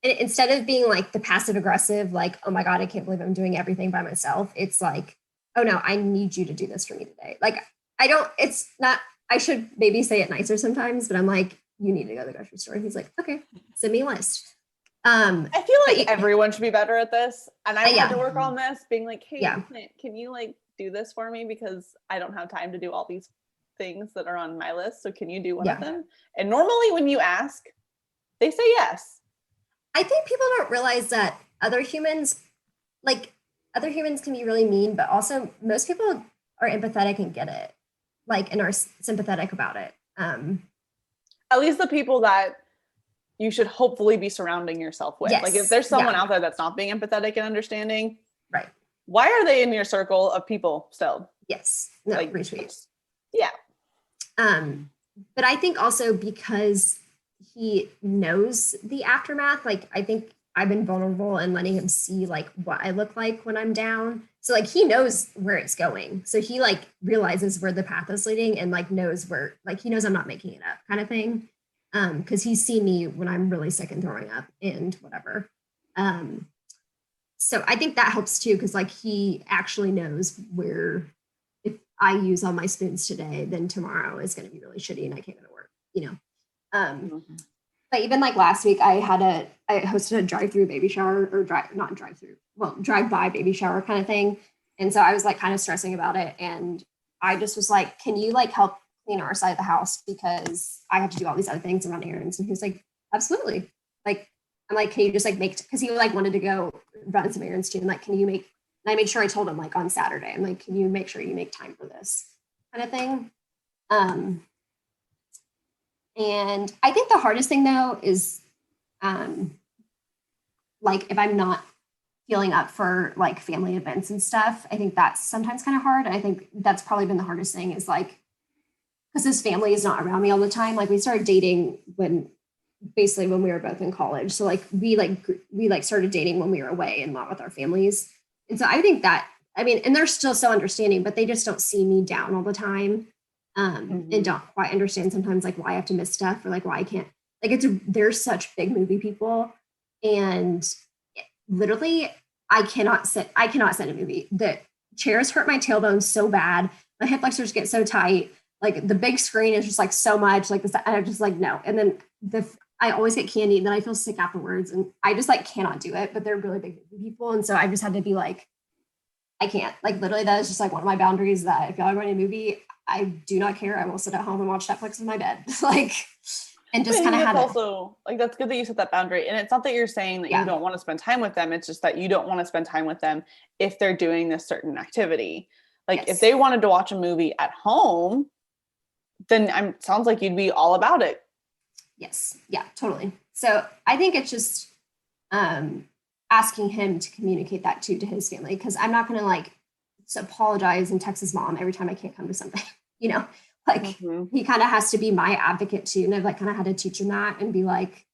And instead of being like the passive aggressive, like, oh my God, I can't believe I'm doing everything by myself. It's like, oh no, I need you to do this for me today. Like, I should maybe say it nicer sometimes, but I'm like, you need to go to the grocery store. And he's like, okay, send me a list. I feel like everyone should be better at this. And I had to work on this being like, hey, can you like do this for me? Because I don't have time to do all these things that are on my list. So can you do one of them? And normally when you ask, they say yes. I think people don't realize that other humans can be really mean, but also most people are empathetic and get it, like, and are sympathetic about it. At least the people that you should hopefully be surrounding yourself with. Yes. Like if there's someone out there that's not being empathetic and understanding, right? Why are they in your circle of people still? Yes. No, like retweets. Yeah. But I think also because he knows the aftermath, like I think I've been vulnerable and letting him see like what I look like when I'm down. So like he knows where it's going. So he like realizes where the path is leading and like knows where, like he knows I'm not making it up kind of thing. Because he's seen me when I'm really sick and throwing up and whatever. So I think that helps too, because like he actually knows where if I use all my spoons today, then tomorrow is going to be really shitty and I can't go to work, you know. But even like last week, I hosted a drive-through baby shower or drive-by baby shower kind of thing. And so I was like kind of stressing about it. And I just was like, can you like help clean our side of the house? Because I have to do all these other things and run errands. And he was like, absolutely. Like, I'm like, can you just like because he like wanted to go run some errands too. And like, can you make, and I made sure I told him like on Saturday, I'm like, can you make sure you make time for this kind of thing? And I think the hardest thing though is like if I'm not feeling up for like family events and stuff, I think that's sometimes kind of hard. I think that's probably been the hardest thing is like, because his family is not around me all the time. Like we started dating when we were both in college. So like we started dating when we were away and not with our families. And so I think that, I mean, and they're still so understanding, but they just don't see me down all the time. And don't quite understand sometimes like why I have to miss stuff or like why I can't, like they're such big movie people. And literally I cannot sit a movie. The chairs hurt my tailbone so bad. My hip flexors get so tight. Like the big screen is just like so much like this. And I'm just like, no. And then I always get candy and then I feel sick afterwards. And I just like cannot do it, but they're really big people. And so I just had to be like, I can't, like literally that is just like one of my boundaries that if y'all are going to a movie, I do not care. I will sit at home and watch Netflix in my bed. Like, and just kind of have also like, that's good that you set that boundary. And it's not that you're saying that you don't want to spend time with them. It's just that you don't want to spend time with them if they're doing this certain activity. Like if they wanted to watch a movie at home, then sounds like you'd be all about it. Yes. Yeah, totally. So I think it's just asking him to communicate that too to his family. Cause I'm not going to like apologize and text his mom every time I can't come to something, you know, like he kind of has to be my advocate too. And I've like kind of had to teach him that and be like,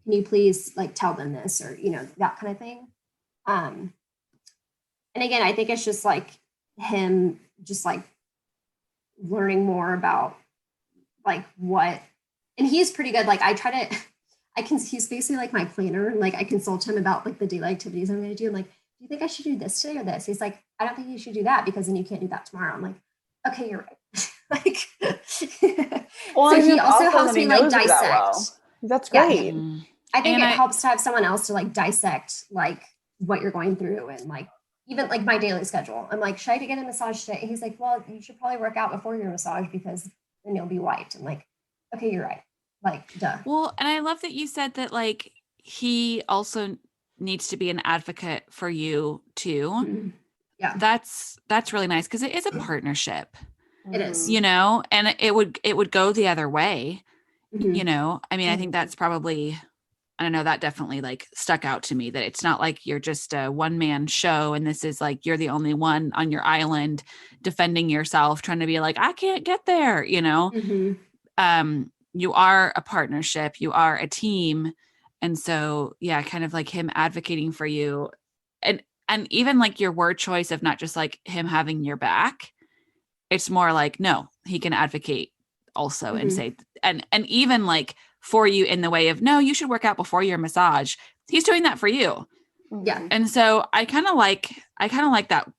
can you please like tell them this or, you know, that kind of thing. And again, I think it's just like him just like learning more about like what, and he's pretty good. Like I he's basically like my planner. Like I consult him about like the daily activities I'm going to do. I'm like, do you think I should do this today or this? He's like, I don't think you should do that because then you can't do that tomorrow. I'm like, okay, you're right. Like, Well, so and he it's also awesome helps that he me like knows you dissect. that well. That's Yeah. great. I think And it helps to have someone else to like dissect like what you're going through and like even like my daily schedule. I'm like, should I get a massage today? And he's like, well, you should probably work out before your massage because then you'll be wiped. I'm like, okay, you're right. Like, duh. Well, and I love that you said that like he also needs to be an advocate for you too. Mhm. Yeah, That's really nice because it is a partnership, it is. you know, and it would go the other way, Mhm. you know. I mean, I think that's probably, I don't know, that definitely like stuck out to me that it's not like you're just a one-man show and this is like you're the only one on your island defending yourself, trying to be like, I can't get there, you know. Mhm. You are a partnership, you are a team. And so, yeah, kind of like him advocating for you and even like your word choice of not just like him having your back. It's more like, no, he can advocate also and Mhm. say, and even like for you in the way of, no, you should work out before your massage. He's doing that for you. Yeah. And so I kind of like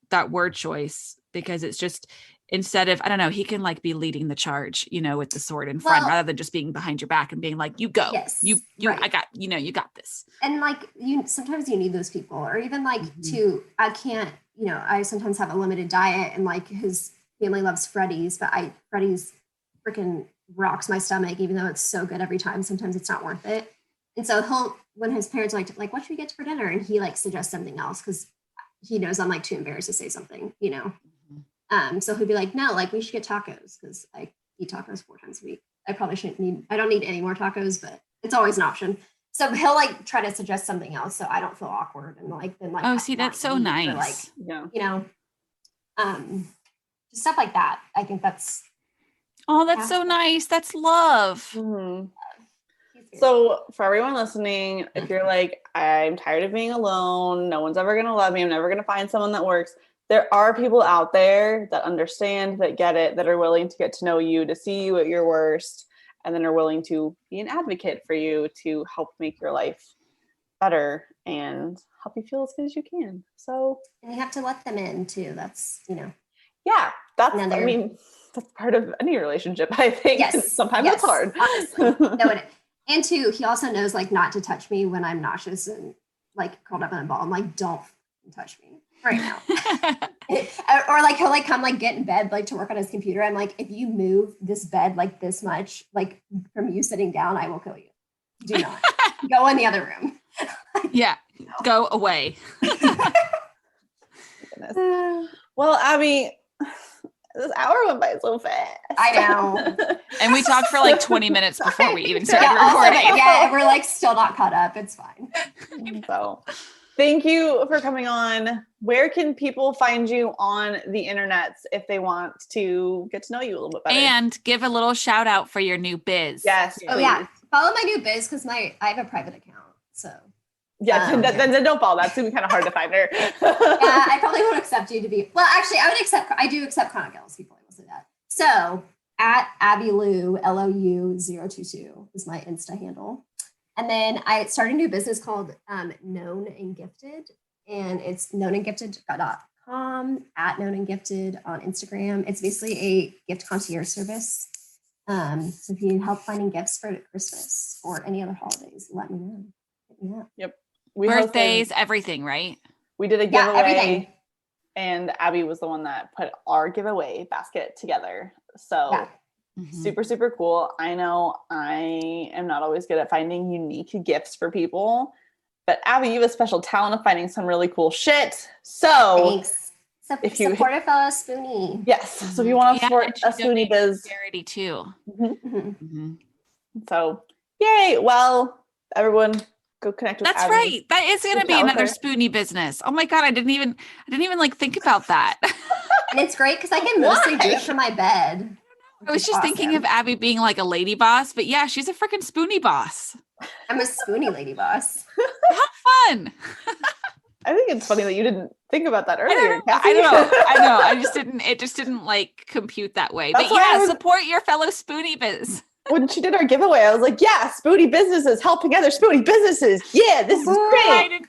that word choice because it's just, instead of, I don't know, he can like be leading the charge, you know, with the sword in front Well- rather than just being behind your back and being like, you go, Yes, you, right. I got, you know, you got this. And like sometimes you need those people or even like I can't, you know, I sometimes have a limited diet and like his family loves Freddy's, but Freddy's freaking rocks my stomach, even though it's so good every time. Sometimes it's not worth it. And so when his parents are like, what should we get for dinner? And he like suggests something else because he knows I'm like too embarrassed to say something, you know? So he'd be like, no, like we should get tacos because I eat tacos 4 times a week. I don't need any more tacos, but it's always an option. So he'll like try to suggest something else so I don't feel awkward and like then like Oh, see, that's so nice. or, like, Yeah. you know, just stuff like that. I think that's Oh, that's so nice. That's love. So for everyone listening, if you're like, I'm tired of being alone, no one's ever going to love me, I'm never going to find someone that works. There are people out there that understand, that get it, that are willing to get to know you, to see you at your worst, and then are willing to be an advocate for you to help make your life better and help you feel as good as you can. So, and you have to let them in too. That's, you know. Yeah, that's part of any relationship, I think. Yes. Sometimes it's hard. Honestly. No, and two, he also knows like not to touch me when I'm nauseous and like curled up in a ball. I'm like, don't touch me right now. Or like he'll like come like get in bed like to work on his computer. I'm like, if you move this bed like this much, like from you sitting down, I will kill you. Do not go in the other room. Yeah, go away. Well, Abby, this hour went by so fast. I know. And we talked for like 20 minutes before we even started Yeah, recording. yeah, we're like still not caught up. It's fine. So thank you for coming on. Where can people find you on the internet if they want to get to know you a little bit better? And give a little shout out for your new biz. Yes. Oh yeah. Follow my new biz because I have a private account. So yeah, then don't follow. That's gonna be kind of hard to find her. yeah, I probably won't accept you to be. Well, actually, I do accept chronic illness people. I will say that. So at Abby Lou LOU022 is my Insta handle, and then I started a new business called Known and Gifted, and it's knownandgifted.com at Known and Gifted on Instagram. It's basically a gift concierge service. So if you need help finding gifts for Christmas or any other holidays, let me know. Yeah. Yep. Birthdays, everything, right? We did a giveaway. Yeah, everything. And Abby was the one that put our giveaway basket together. So super, super cool. I know I am not always good at finding unique gifts for people, but Abby, you have a special talent of finding some really cool shit. So thanks. Support a fellow Spoonie. Yes. So if you want to support a Spoonie biz. Charity too. So yay. Well, everyone go connect with That's Abby. right. That is going to be another Spoonie business. Oh my God. I didn't even like think about that. And it's great because I can mostly do it from my bed. I was just thinking of Abby being like a lady boss, but yeah, she's a freaking Spoonie boss. I'm a Spoonie lady boss. How fun. I think it's funny that you didn't think about that earlier. I know. It just didn't like compute that way. That's but yeah, support your fellow Spoonie biz. when she did our giveaway, I was like, yeah, Spoonie businesses helping other Spoonie businesses. Yeah, this is great.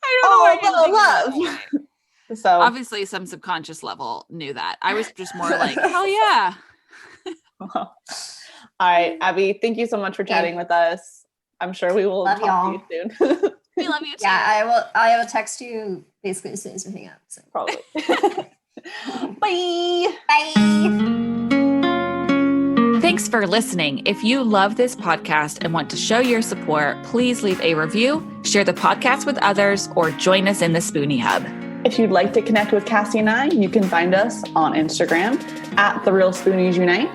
I don't know why I didn't think of love. that. So Obviously, some subconscious level knew that. I was just more like, hell yeah. all right, Abby, thank you so much for chatting with us. I'm sure we will Love talk to you soon. We love you too. Yeah, I will text you basically as soon as we hang up. So. Probably. Bye. Bye. Thanks for listening. If you love this podcast and want to show your support, please leave a review, share the podcast with others, or join us in the Spoonie Hub. If you'd like to connect with Cassie and I, you can find us on Instagram at The Real Spoonies Unite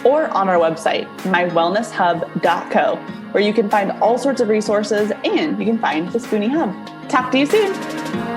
or on our website, mywellnesshub.co, where you can find all sorts of resources and you can find the Spoonie Hub. Talk to you soon.